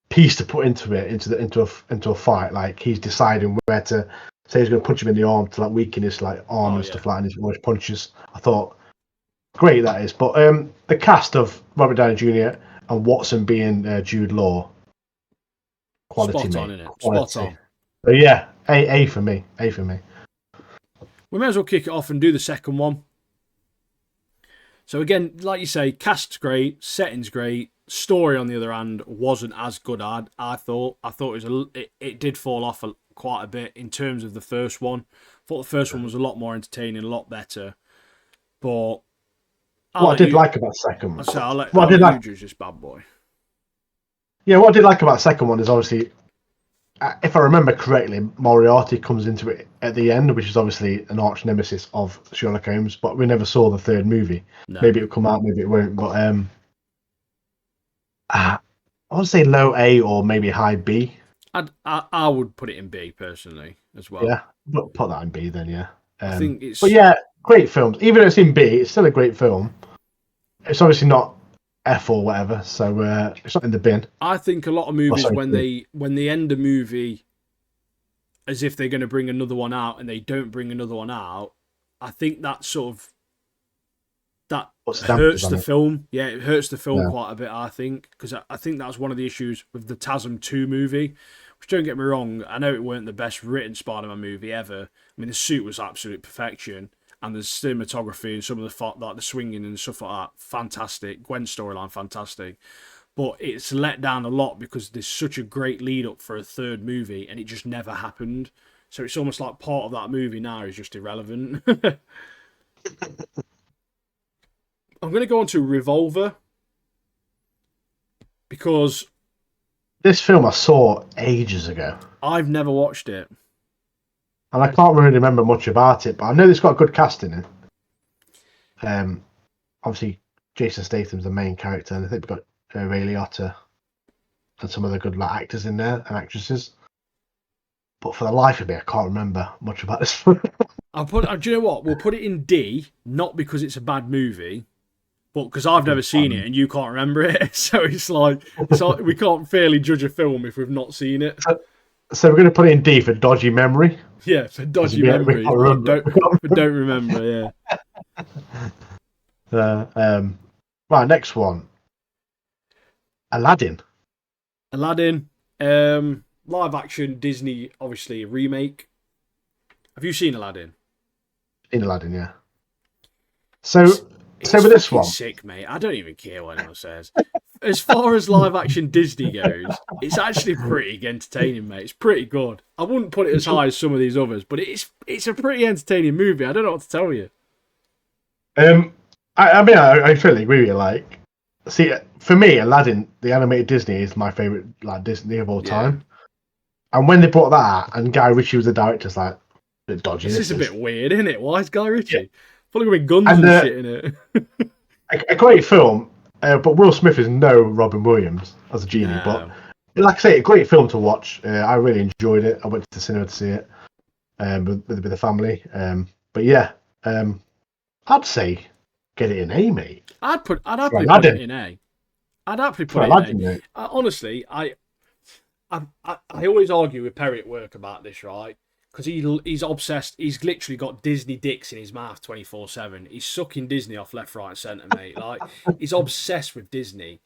piece to put into a fight. Like he's deciding where to say he's going to punch him in the arm to like weaken his like arm and stuff like that, and his punches. I thought great that is. But the cast of Robert Downey Jr. and Watson being Jude Law, quality, spot on, mate. innit? Quality. Spot on. So yeah, A for me. A for me. We may as well kick it off and do the second one. So again, like you say, cast's great, setting's great. Story, on the other hand, wasn't as good. I thought. I thought it did fall off quite a bit in terms of the first one. I thought the first one was a lot more entertaining, a lot better. But what I did like about the second one. I'll let you judge this bad boy. Yeah, what I did like about the second one is obviously, if I remember correctly, Moriarty comes into it at the end, which is obviously an arch nemesis of Sherlock Holmes. But we never saw the third movie. No. Maybe it'll come out, maybe it won't. But I would say low A or maybe high B. I would put it in B personally as well. Yeah, but put that in B then. Yeah, I think it's. But yeah, great films. Even though it's in B, it's still a great film. It's obviously not F or whatever, so it's not in the bin. I think a lot of movies when they end a movie as if they're going to bring another one out and they don't bring another one out, I think that sort of hurts the film. Yeah, it hurts the film quite a bit, I think, because I think that's one of the issues with the TASM 2 movie, which, don't get me wrong, I know it weren't the best written Spider-Man movie ever. I mean, the suit was absolute perfection, and the cinematography and some of the swinging and stuff like that, fantastic. Gwen's storyline, fantastic. But it's let down a lot because there's such a great lead up for a third movie, and it just never happened. So it's almost like part of that movie now is just irrelevant. I'm going to go on to Revolver because this film I saw ages ago. I've never watched it. and I can't really remember much about it, but I know it's got a good cast in it. Obviously, Jason Statham's the main character, and I think we've got Ray Liotta and some other good actors in there and actresses. But for the life of me, I can't remember much about this film. Do you know what? We'll put it in D, not because it's a bad movie, but because I've never seen it and you can't remember it. So it's like we can't fairly judge a film if we've not seen it. So we're going to put it in D for dodgy memory. Yeah, for dodgy memory. Don't remember, yeah. Right, next one. Aladdin. Live action Disney, obviously a remake. Have you seen Aladdin? In Aladdin, yeah. So with this one, sick, mate. I don't even care what anyone says. As far as live action Disney goes, it's actually pretty entertaining, mate. It's pretty good. I wouldn't put it as high as some of these others, but it's a pretty entertaining movie. I don't know what to tell you. I totally agree with you. Like, see, for me, Aladdin, the animated Disney, is my favorite Disney of all time. And when they brought that out, and Guy Ritchie was the director, it's like a bit dodgy. This is a bit weird, isn't it? Why is Guy Ritchie? Probably with guns and shit in it. a great film, but Will Smith is no Robin Williams as a genie. No. But like I say, a great film to watch. I really enjoyed it. I went to the cinema to see it with the family. But yeah, I'd say get it in A, mate. I'd happily put it in A. I'd happily put it in A. Honestly, I always argue with Perry at work about this, right? Because he's obsessed. He's literally got Disney dicks in his mouth 24/7. He's sucking Disney off left, right, and centre, mate. Like, he's obsessed with Disney,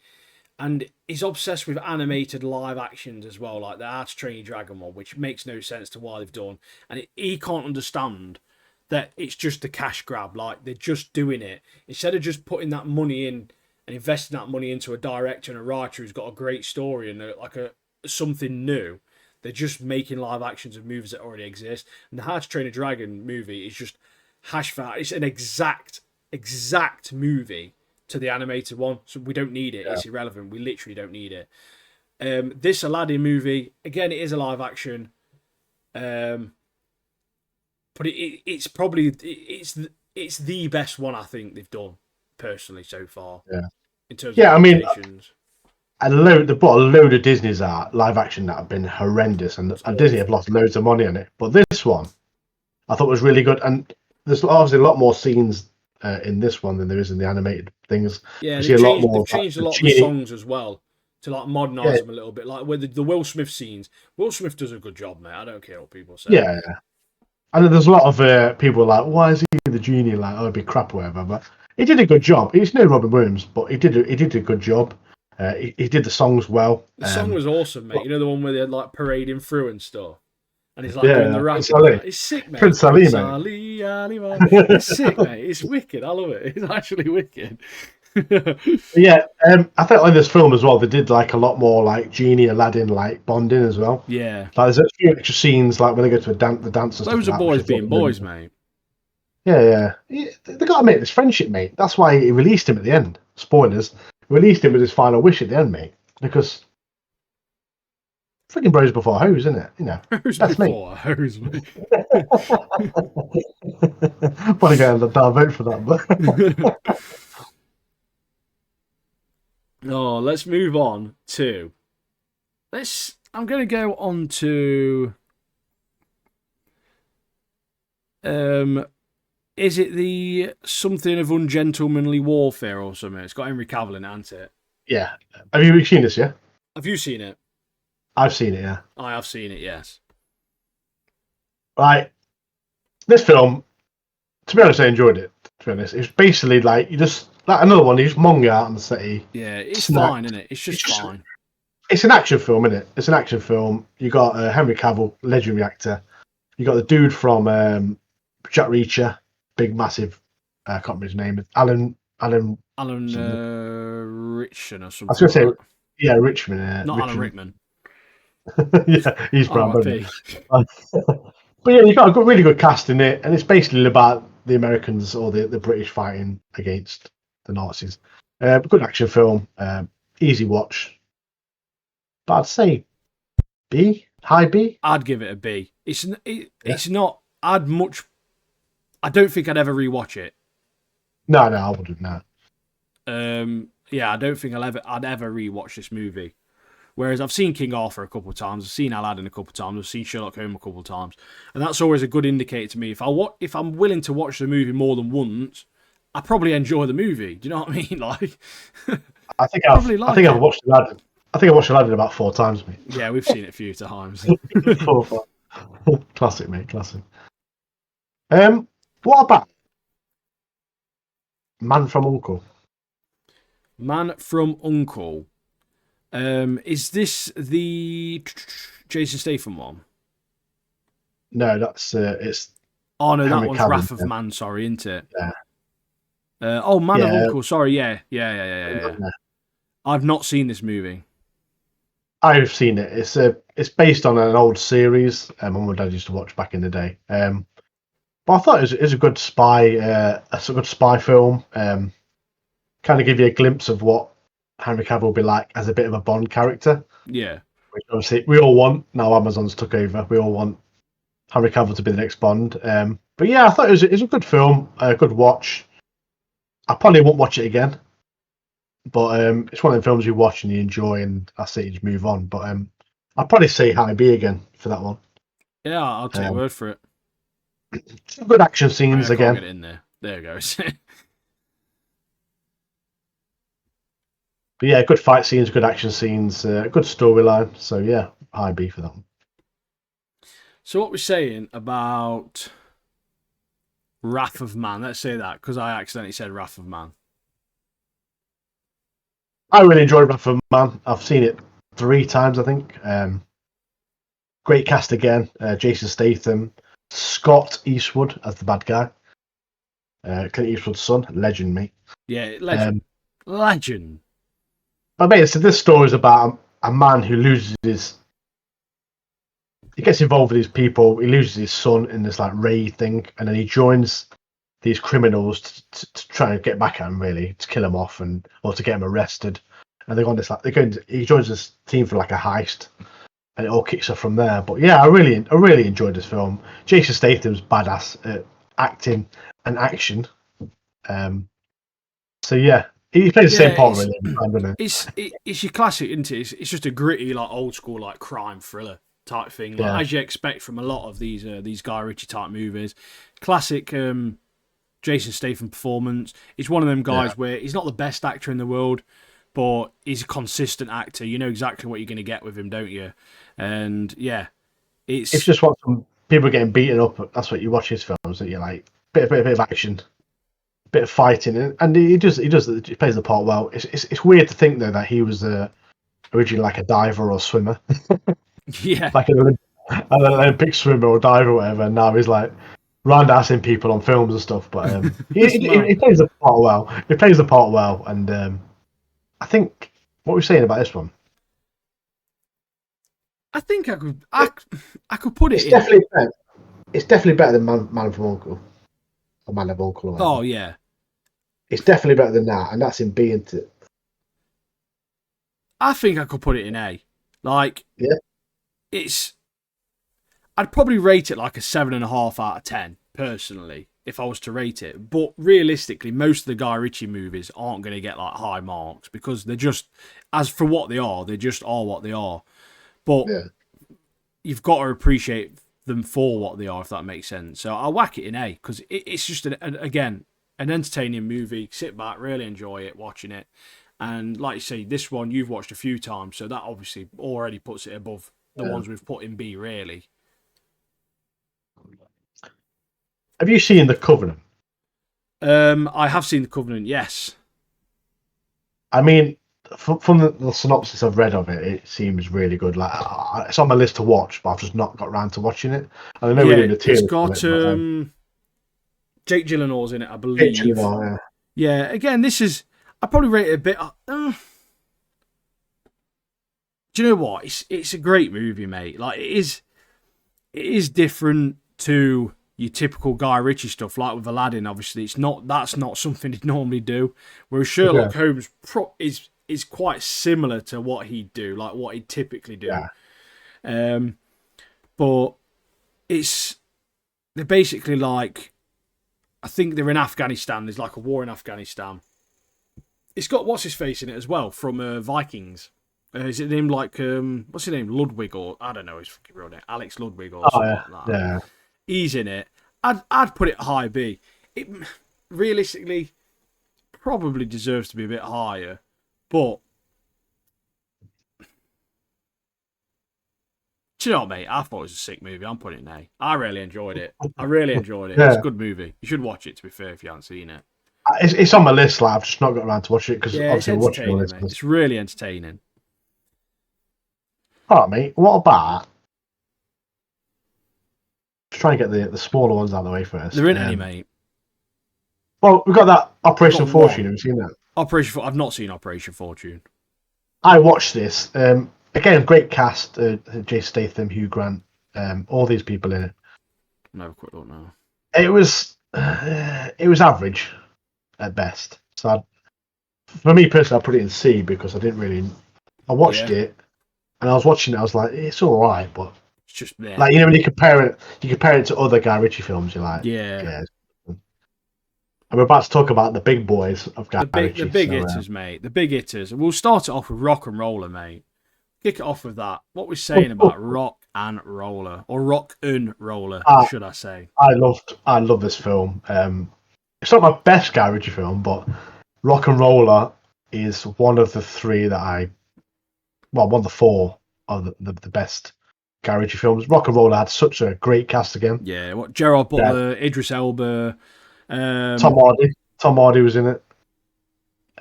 and he's obsessed with animated live actions as well, like the How to Train Your Dragon one, which makes no sense to why they've done. And he can't understand that it's just a cash grab. Like, they're just doing it instead of just putting that money in and investing that money into a director and a writer who's got a great story and something new. They're just making live actions of movies that already exist. And the How to Train a Dragon movie is just hash for it's an exact movie to the animated one. So we don't need it. Yeah. It's irrelevant. We literally don't need it. This Aladdin movie, again, it is a live action. But it's probably it's the best one I think they've done personally so far. Yeah. In terms of adaptations. They brought a load of Disney's out live action that have been horrendous, and Disney have lost loads of money on it. But this one, I thought was really good, and there's obviously a lot more scenes in this one than there is in the animated things. Yeah, they've changed a lot of the songs as well to modernise them a little bit. Like with the Will Smith scenes, Will Smith does a good job, mate. I don't care what people say. Yeah. And there's a lot of people like, why is he the genie? Like, it'd be crap or whatever. But he did a good job. He's no Robin Williams, but he did a good job. He did the songs well. The song was awesome, mate. You know the one where they're like parading through and stuff, and he's like doing the rap. It's sick, mate. Prince Ali, mate. It's sick, mate. It's wicked. I love it. It's actually wicked. Yeah, I think in this film as well, they did like a lot more like Genie, Aladdin, like bonding as well. Yeah, like there's a few extra scenes like when they go to the dance. Those are boys being boys, mate. Yeah. They got to make this friendship, mate. That's why he released him at the end. Spoilers. Released him with his final wish at the end, mate. Because freaking bros before hoes, isn't it? You know, that's before me. Hoes, mate. Want to go and vote for that, but. Oh, let's move on to. I'm going to go on to. Is it the something of ungentlemanly warfare or something? It's got Henry Cavill in it, hasn't it? Yeah. Have you seen this? Yeah. Have you seen it? I've seen it. Yeah. I have seen it. Yes. Right. This film, to be honest, I enjoyed it. To be honest, it's basically like you just like another one. You just manga out on the city. Yeah, it's fine, isn't it? It's just fine. It's an action film, isn't it? It's an action film. You got Henry Cavill, legendary actor. You got the dude from Jack Reacher, big massive. I can't remember his name. Alan Richmond or something. I was going to say, yeah, Richmond. Not Alan Rickman. Yeah, he's brown. But yeah, you got a really good cast in it, and it's basically about the Americans or the British fighting against the Nazis. Good action film, easy watch. But I'd say B, high B. I'd give it a B. It's not I don't think I'd ever rewatch it. No, I wouldn't. No. Yeah, I don't think I'd ever rewatch this movie. Whereas I've seen King Arthur a couple of times, I've seen Aladdin a couple of times, I've seen Sherlock Holmes a couple of times, and that's always a good indicator to me. If I'm willing to watch the movie more than once, I probably enjoy the movie. Do you know what I mean? Like, I think I've watched Aladdin. I think I watched Aladdin about 4 times, mate. Yeah, we've seen it a few times. 4 or 5. Classic, mate. Classic. What about Man from U.N.C.L.E.? Man from U.N.C.L.E. Is this the Jason Statham one? No, that's it's. Oh no, Henry that one's Cavill, Wrath of yeah. Man. Sorry, isn't it? Yeah. Man of Yeah. U.N.C.L.E. Sorry, yeah. I've not seen this movie. I've seen it. It's based on an old series. Mum and Dad used to watch back in the day. But I thought it was a good spy film. Kind of give you a glimpse of what Henry Cavill will be like as a bit of a Bond character. Yeah. Which obviously we all want. Now Amazon's took over. We all want Henry Cavill to be the next Bond. But yeah, I thought it was a good film, a good watch. I probably won't watch it again. But it's one of the films you watch and you enjoy, and I say you just move on. But I'd probably say High B again for that one. Yeah, I'll take your word for it. Some good action I scenes can't again. get it in there. There it goes. But yeah, good fight scenes, good action scenes, good storyline. So yeah, High B for that one. So what we're saying about Wrath of Man? Let's say that because I accidentally said Wrath of Man. I really enjoyed Wrath of Man. I've seen it 3 times, I think. Great cast again. Jason Statham, Scott Eastwood as the bad guy. Clint Eastwood's son, legend, mate. Yeah, legend. Legend. But mate, so this story is about a man who he gets involved with these people. He loses his son in this like raid thing, and then he joins these criminals to try and get back at him, really, to kill him off or to get him arrested. And they're on this he joins this team for like a heist, and it all kicks off from there. But yeah, I really enjoyed this film. Jason Statham's badass at acting and action. So yeah, he plays the same part really every time, doesn't he? It's your classic, isn't it? It's just a gritty, like old school, like crime thriller type thing, like as you expect from a lot of these Guy Ritchie type movies. Classic Jason Statham performance. It's one of them guys where he's not the best actor in the world, but he's a consistent actor. You know exactly what you're going to get with him, don't you? And yeah, it's just what some people getting beaten up. That's what you watch his films. That you like bit of action, bit of fighting, and he plays the part well. It's weird to think though that he was originally like a diver or swimmer. Yeah, like an Olympic swimmer or diver or whatever. And now he's like round-assing people on films and stuff. But he plays the part well. He plays the part well, and I think what we're saying about this one. I think I could put it. It's definitely better than Man from U.N.C.L.E. or Man of U.N.C.L.E. Oh yeah, it's definitely better than that, and that's in B, isn't it? I think I could put it in A. Like, yeah, I'd probably rate it like a 7.5 out of 10 personally if I was to rate it. But realistically, most of the Guy Ritchie movies aren't going to get like high marks because they're just, as for what they just are what they are. But you've got to appreciate them for what they are, if that makes sense. So I'll whack it in A because it's just again an entertaining movie. Sit back, really enjoy it, watching it. And like you say, this one you've watched a few times, so that obviously already puts it above the ones we've put in B, really. Have you seen The Covenant? I have seen The Covenant, yes. I mean, from the synopsis I've read of it, it seems really good. Like it's on my list to watch, but I've just not got around to watching it. And I know we're doing the it's got Jake Gyllenhaal's in it, I believe. Jake Gyllenhaal, yeah. Again, this is I probably rate it a bit. Do you know what? It's a great movie, mate. Like it is different to your typical Guy Ritchie stuff. Like with Aladdin, obviously, that's not something he'd normally do. Whereas Sherlock Holmes is quite similar to what he'd do, like what he'd typically do. Yeah. But it's they're basically like, I think they're in Afghanistan. There's like a war in Afghanistan. It's got what's his face in it as well from Vikings. Is it named like what's his name, Ludwig, or I don't know his fucking real name, Alex Ludwig or Oh something yeah, like that. yeah. He's in it. I'd put it high B. It realistically probably deserves to be a bit higher, but do you know what, mate? I thought it was a sick movie. I'm putting it an A. I really enjoyed it. I really enjoyed it. It's a Yeah. good movie. You should watch it, to be fair, if you haven't seen it. It's on my list. Like, I've just not got around to watch it because Yeah, it's obviously we're watching all entertaining, this. mate. It's really entertaining. All right, mate. What about? Just trying to get the smaller ones out of the way first. There isn't any, mate. Well, we've got that Operation got Fortune. one. Have you seen that? I've not seen Operation Fortune. I watched this. Again, great cast. Jay Statham, Hugh Grant, all these people in it. No, quick look now. It was average at best. So for me personally, I put it in C because I didn't really. I watched it and I was watching it. I was like, it's all right, but it's just there. Like, when you compare it to other Guy Ritchie films, you're like, yeah. And we're about to talk about the big boys of Guy Ritchie. The big hitters, mate. The big hitters. We'll start it off with Rock and Roller, mate. Kick it off with that. What we're saying about Rock and Roller, or Rock and Roller, should I say? I love this film. It's not my best Guy Ritchie film, but Rock and Roller is one of the three that one of the four of the best Guy Ritchie films. Rock and Roller had such a great cast again. Yeah, what Gerard Butler, Idris Elba, Tom Hardy was in it.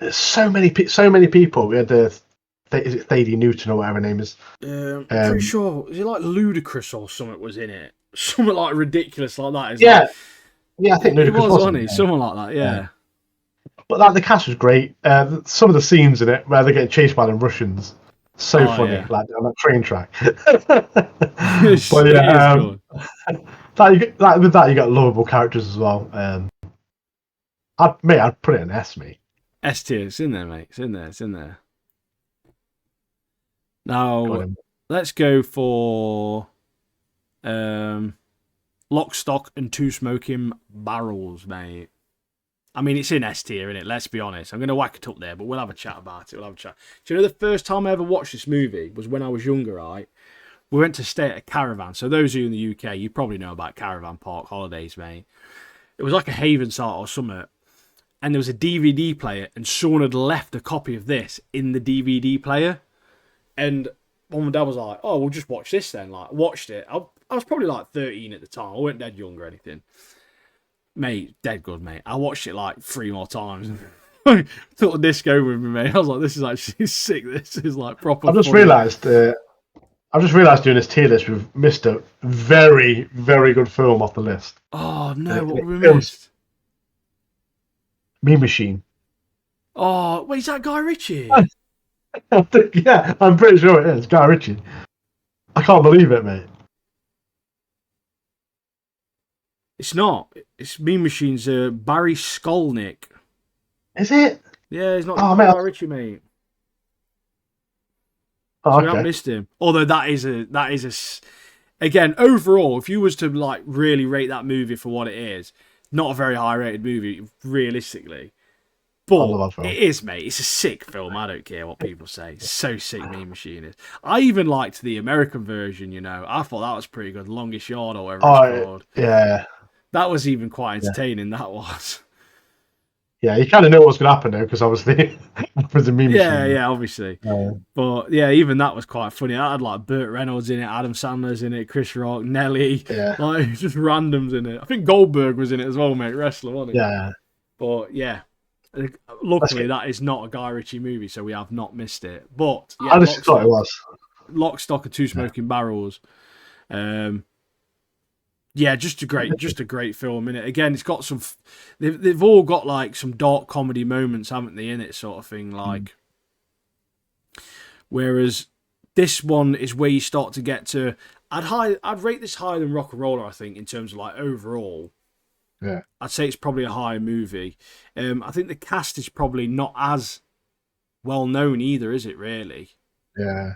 There's so many people. We had is it Thady Newton or whatever her name is. I'm pretty sure, is it like Ludacris or something was in it? Something like ridiculous like that. Yeah, I think Ludacris was on it. Something like that, yeah. But the cast was great. Some of the scenes in it where they're getting chased by the Russians, so funny, like on that train track. But yeah, with that you got lovable characters as well. I'd put it in S, mate. S tier, it's in there, mate. It's in there. Now let's go for Lock, Stock, and Two Smoking Barrels, mate. I mean, it's in S tier, innit? Let's be honest. I'm going to whack it up there, but we'll have a chat about it. Do you know the first time I ever watched this movie was when I was younger, right? We went to stay at a caravan. So those of you in the UK, you probably know about caravan park holidays, mate. It was like a haven site or something. And there was a DVD player, and someone had left a copy of this in the DVD player. And Mum and Dad was like, oh, we'll just watch this then. Like, watched it. I was probably like 13 at the time. I wasn't dead young or anything. Mate, dead good, mate. I watched it like 3 more times. Took the disco with me, mate. I was like, this is actually sick. This is like proper. I've just realised doing this tier list, we've missed a very, very good film off the list. Oh no, what we missed? Mean Machine. Oh, wait, is that Guy Ritchie? Yeah, I'm pretty sure it is Guy Ritchie. I can't believe it, mate. It's not. It's Mean Machine's Barry Skolnick. Is it? Yeah, he's not Guy Ritchie, mate. Oh, so I missed him. Although that is a again, overall, if you was to like really rate that movie for what it is, not a very high rated movie, realistically. But it is, mate. It's a sick film. I don't care what people say. It's so sick, Mean Machine is. I even liked the American version, you know. I thought that was pretty good. Longest Yard or whatever it's called. Yeah. That was even quite entertaining, that was. Yeah, you kind of know what's going to happen now, because obviously it was a Mean Machine. Yeah, obviously. But yeah, even that was quite funny. I had like Burt Reynolds in it, Adam Sandler's in it, Chris Rock, Nelly. Yeah. Like, just randoms in it. I think Goldberg was in it as well, mate. Wrestler, wasn't he? Yeah. But yeah. Luckily, that is not a Guy Ritchie movie, so we have not missed it. But yeah, I just thought it was. Lock, Stock, and Two Smoking Barrels. Yeah, just a great film in it. Again, it's got some. They've all got like some dark comedy moments, haven't they? In it, sort of thing. Like, whereas this one is where you start to get to. I'd rate this higher than Rock and Roller, I think, in terms of like overall. Yeah, I'd say it's probably a higher movie. I think the cast is probably not as well known either, is it? Really? Yeah.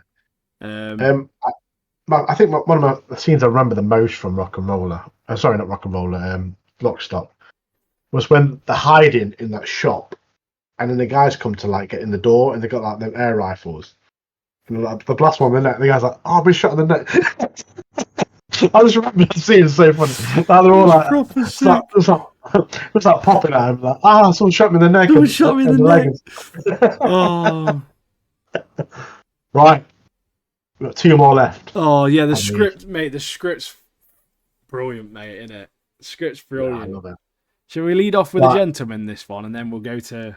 I think one of the scenes I remember the most from Rock and Roller, sorry, not Rock and Roller, Lock Stock, was when they're hiding in that shop, and then the guys come to like get in the door, and they got like them air rifles, and like, the blast one in the neck. The guy's like, "Oh, I've been shot in the neck." I just remember that scene so funny. Like, they're all like, proper sick. it's like popping at him, like, someone shot me in the neck. Someone shot me in the neck. Oh. Right. We've got 2 more left. Oh yeah, the script, mate. The script's brilliant, mate. Isn't it? The script's brilliant. Yeah, I love it. Shall we lead off with a gentleman this one, and then we'll go to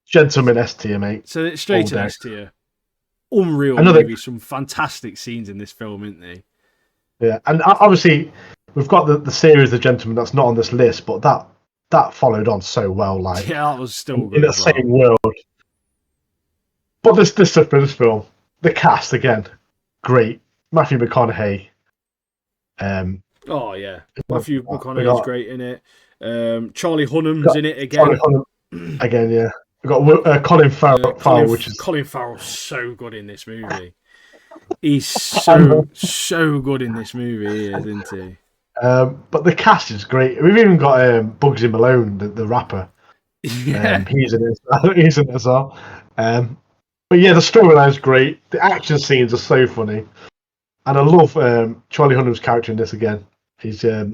Gentleman S tier, mate. So it's straight to S tier. Unreal movie. Some fantastic scenes in this film, isn't there? Yeah, and obviously we've got the series The Gentleman that's not on this list, but that followed on so well. Like, yeah, that was still good in the same world. But this film, the cast again, great. Matthew McConaughey. Oh yeah, Matthew McConaughey's great in it. Charlie Hunnam's in it again. Charlie Hunnam again, yeah. We've got Colin Farrell, which is Colin Farrell's so good in this movie. He's so good in this movie, isn't he? But the cast is great. We've even got Bugsy Malone, the rapper. Yeah, he's in it. He's in it as well. But yeah, the storyline's great. The action scenes are so funny, and I love Charlie Hunnam's character in this again. He's got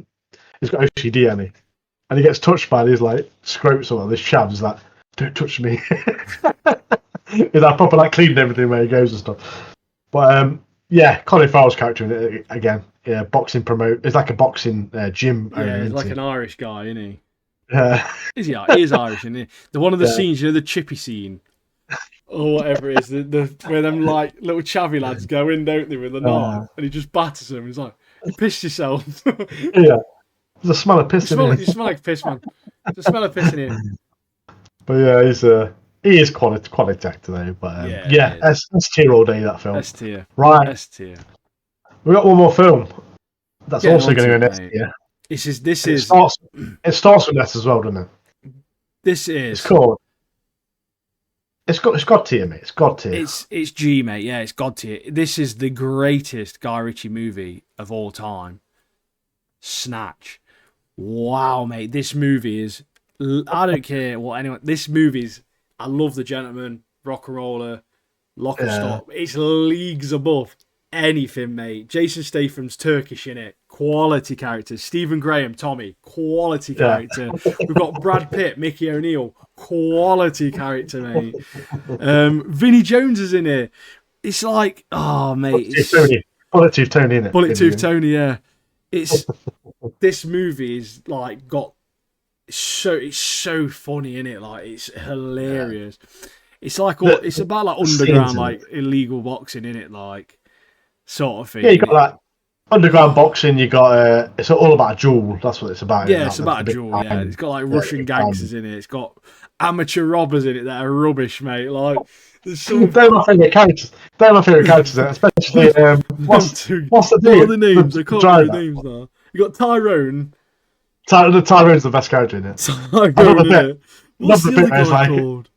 OCD, hasn't he? And he gets touched by these like scropes or this chav. He's like, "Don't touch me." He's like proper like cleaning everything where he goes and stuff. But yeah, Colin Farrell's character in it again. Yeah, boxing promote. It's like a boxing gym. Yeah, he's like an Irish guy, isn't he? Yeah. Is he? He is Irish, isn't he? One of the scenes, you know, the chippy scene, or whatever it is, the where them like little chavvy lads go in, don't they, with a knife, and he just batters them. He's like, "You pissed yourself." Yeah. There's a smell of piss in here. You smell like piss, man. There's a smell of piss in here. But yeah, he is quality actor though. But yeah, S tier all day, that film. S tier. Right. S tier. We got one more film. That's also going to go in S tier. It starts with S as well, doesn't it? This is. It's called. It's God tier, mate. It's God tier. It's G, mate. Yeah, it's God tier. This is the greatest Guy Ritchie movie of all time. Snatch. Wow, mate. This movie is. I don't care what anyone. This movie's. I love The Gentleman, Rock and Roller, Lock and Stock. It's leagues above anything, mate. Jason Statham's Turkish in it. Quality characters. Stephen Graham, Tommy. Quality character. We've got Brad Pitt, Mickey O'Neill. Quality character, mate. Vinnie Jones is in it. It's like, oh, mate. Bullet Tooth Tony, in it. Bullet Tooth Tony, yeah. This movie is like got. It's so funny, isn't it? Like, it's hilarious. It's like it's about like underground, like illegal boxing, in it, like sort of thing. Yeah, you got that underground boxing. You got it's all about a duel. That's what it's about. Yeah, it's about a duel. Yeah, it's got like Russian gangsters in it. It's got amateur robbers in it that are rubbish, mate. Like, they're my favourite characters. Especially what's the name? What are the names? I can't remember the names now. You got Tyrone. Tyrone's the best character in it. Tyrone, what's the other guy called?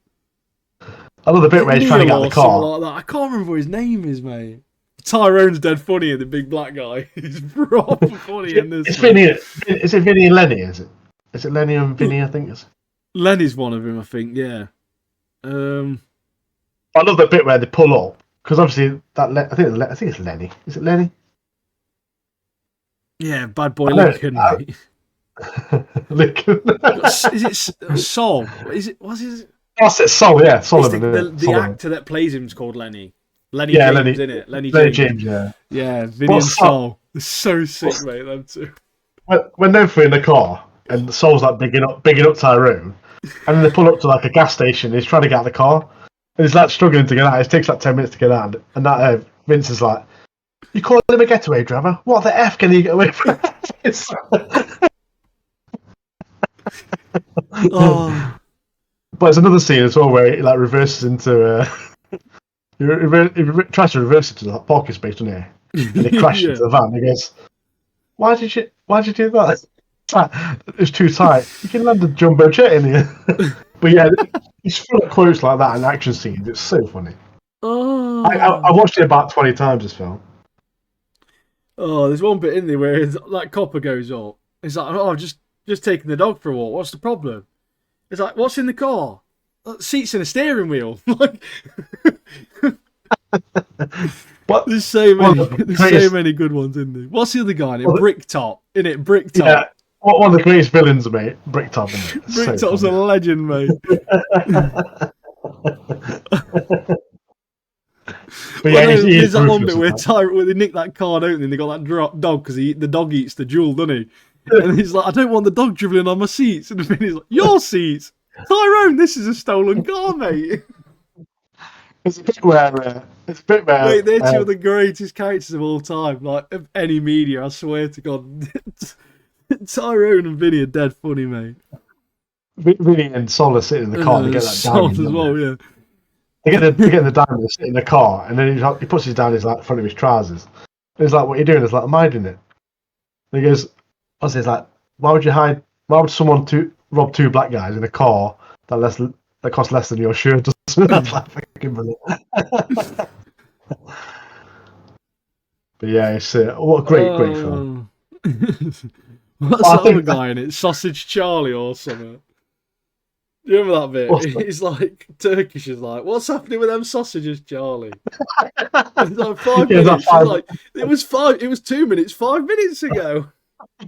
I love the bit where he's trying to get out of the car. Like that. I can't remember what his name is, mate. Tyrone's dead funny, and the big black guy. He's proper funny in this. It's Vinny. Is it Vinny and Lenny? Is it Lenny and Vinny? I think it's. Lenny's one of them, I think. Yeah. I love the bit where they pull up because obviously I think it's Lenny. Is it Lenny? Yeah, Bad Boy Lincoln. Lincoln. Is it Sol? What's his? That's it, Sol. Yeah, Solomon. The actor that plays him is called Lenny. Lenny James, isn't it? Lenny James. Yeah. Yeah, Vinny and Sol. They're so sick, mate. Them two. When they're in the car and Sol's like bigging up Tyrone, and then they pull up to like a gas station. And he's trying to get out of the car, and he's like struggling to get out. It takes like 10 minutes to get out, and that Vince is like, "You call him a getaway driver? What the f can he get away from?" Oh. But there's another scene as well where he like reverses into he tries to reverse into the parking space, doesn't he? And he crashes into the van and he goes, Why did you do that? It's too tight. You can land a jumbo jet in here. But yeah, he's full of quotes like that and action scenes. It's so funny. Oh. I watched it about 20 times, this film. Oh, there's one bit in there where that copper goes up. It's like, oh, just taking the dog for a walk. What's the problem? It's like, what's in the car? Seats and a steering wheel. Like, But there's so one many, of the there's so greatest, many good ones in there. What's the other guy in it? one of Bricktop. In it, Bricktop. yeah, one of the greatest villains, mate. Bricktop, isn't it? It's so Bricktop's a funny. legend, mate. But Well, yeah, no, he's there's that one ruthless bit with where they nick that car, don't they? And they got that dog because the dog eats the jewel, doesn't he? that. And he's like, I don't want the dog dribbling on my seats. And the thing is like, your seats? Tyrone, this is a stolen car, mate. It's a bit where Mate, they're two of the greatest characters of all time. Like, of any media, I swear to God. Tyrone and Vinny are dead funny, mate. Vinny and Sol are sitting in the car. They get that Salt diamond as well, yeah. They get the diamond. They sit in the car, and then he puts his down his like front of his trousers. And he's like, "What are you doing?" He's like, "I'm hiding it." And he goes, "What's this like? Why would you hide? Why would someone rob two black guys in a car that costs less than your shirt?" That's like fucking brilliant. But yeah, it's what a great film. What's I that think other guy in it? Sausage Charlie or something? Do you remember that bit? What's that? He's like, Turkish is like, what's happening with them sausages, Charlie? It's like 5 Yeah, minutes. that's She's like, it was 2 minutes, 5 minutes ago.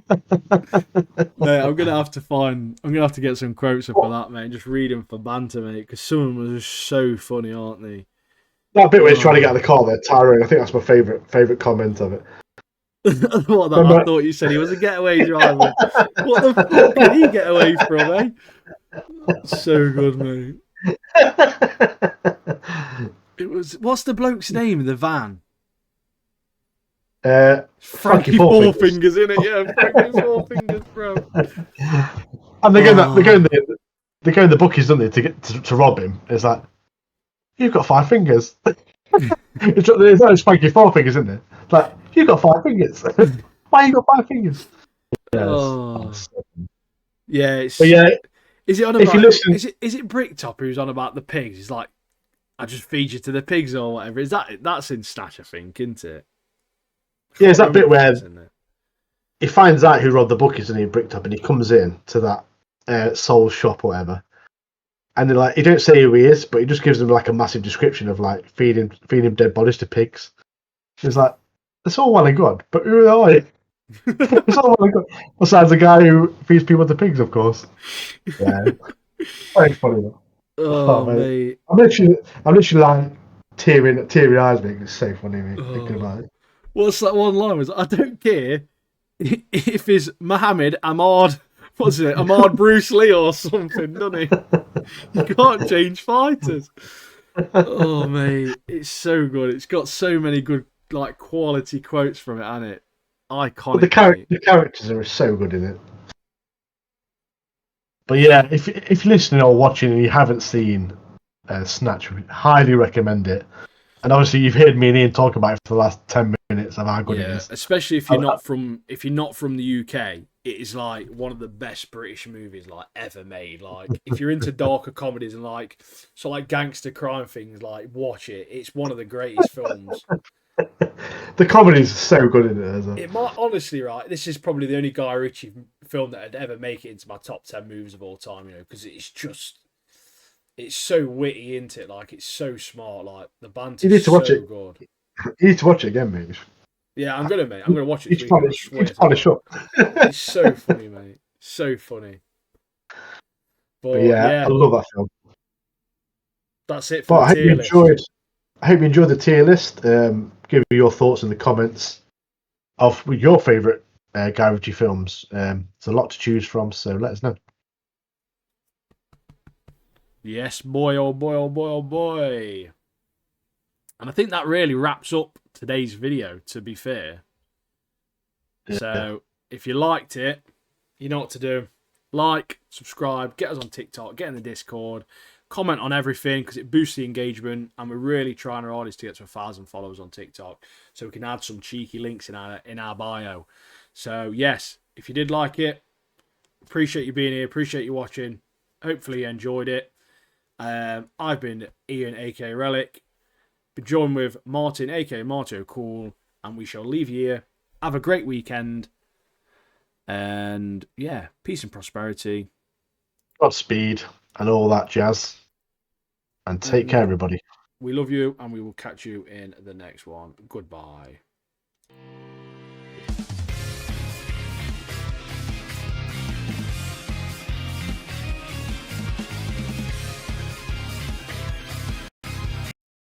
Mate, I'm gonna have to get some quotes up for that, mate, and just read them for banter, mate, because some of them are just so funny, aren't they? That bit where he's trying to get out of the car there, Tyrone. I think that's my favourite comment of it. What that? I thought you said he was a getaway driver. What the fuck can he get away from, eh? So good, mate. It was. What's the bloke's name in the van? Frankie Four Fingers, in it, yeah. Frankie Four Fingers, bro. And they go in the bookies, don't they, to get to rob him? It's like, you've got 5 fingers. it's not just Frankie Four Fingers, isn't it? It's like, you've got 5 fingers. Why you got 5 fingers? Yes. Yeah, it's. But yeah, Is it on if about? you listen, Is it Bricktop who's on about the pigs? He's like, I just feed you to the pigs or whatever. Is that's in Snatch, I think, isn't it? yeah, it's that bit where he finds out who robbed the bookies and he bricked up, and he comes in to that soul shop or whatever, and then like he don't say who he is, but he just gives them like a massive description of like feeding dead bodies to pigs. He's like, it's all well and good, but who are you? It's all well and good. Besides the guy who feeds people to pigs, of course. Yeah, very funny. Oh, mate. I'm literally like teary eyes, mate. It's so funny, mate. Thinking about it. What's that one line? Was I don't care if it's Mohammed Ahmad. What's it? Ahmad Bruce Lee or something, doesn't he? You can't change fighters. Oh, mate, it's so good. It's got so many good like quality quotes from it, hasn't it? Iconic. But the characters are so good in it. But yeah, if you're listening or watching and you haven't seen Snatch, highly recommend it. And obviously, you've heard me and Ian talk about it for the last 10 minutes of how good it is. Especially if you're not from the UK, it is like one of the best British movies like ever made. Like if you're into darker comedies and like gangster crime things, like watch it. It's one of the greatest films. The comedy is so good in it, isn't it? It might honestly, right? This is probably the only Guy Ritchie film that would ever make it into my top 10 movies of all time. You know, because it's so witty, isn't it? Like it's so smart. Like the banter is so good. You need to watch it again, mate. Yeah, I'm gonna watch it. It's polish up. It's so funny, mate. So funny. But yeah, I love that film. That's it for the tier list. I hope you enjoyed the tier list. Give me your thoughts in the comments of your favourite Guy Ritchie films. There's a lot to choose from, so let us know. Yes, boy, oh boy, oh boy, oh boy. And I think that really wraps up today's video, to be fair. Yeah. So, if you liked it, you know what to do. Like, subscribe, get us on TikTok, get in the Discord, comment on everything because it boosts the engagement, and we're really trying our hardest to get to 1,000 followers on TikTok so we can add some cheeky links in our bio. So, yes, if you did like it, appreciate you being here, appreciate you watching. Hopefully you enjoyed it. I've been Ian, aka Relic. Been joined with Martin, aka Marto Cool, and we shall leave you here Have a great weekend. And yeah, peace and prosperity. Godspeed and all that jazz. And take care, everybody. We love you, and we will catch you in the next one. Goodbye.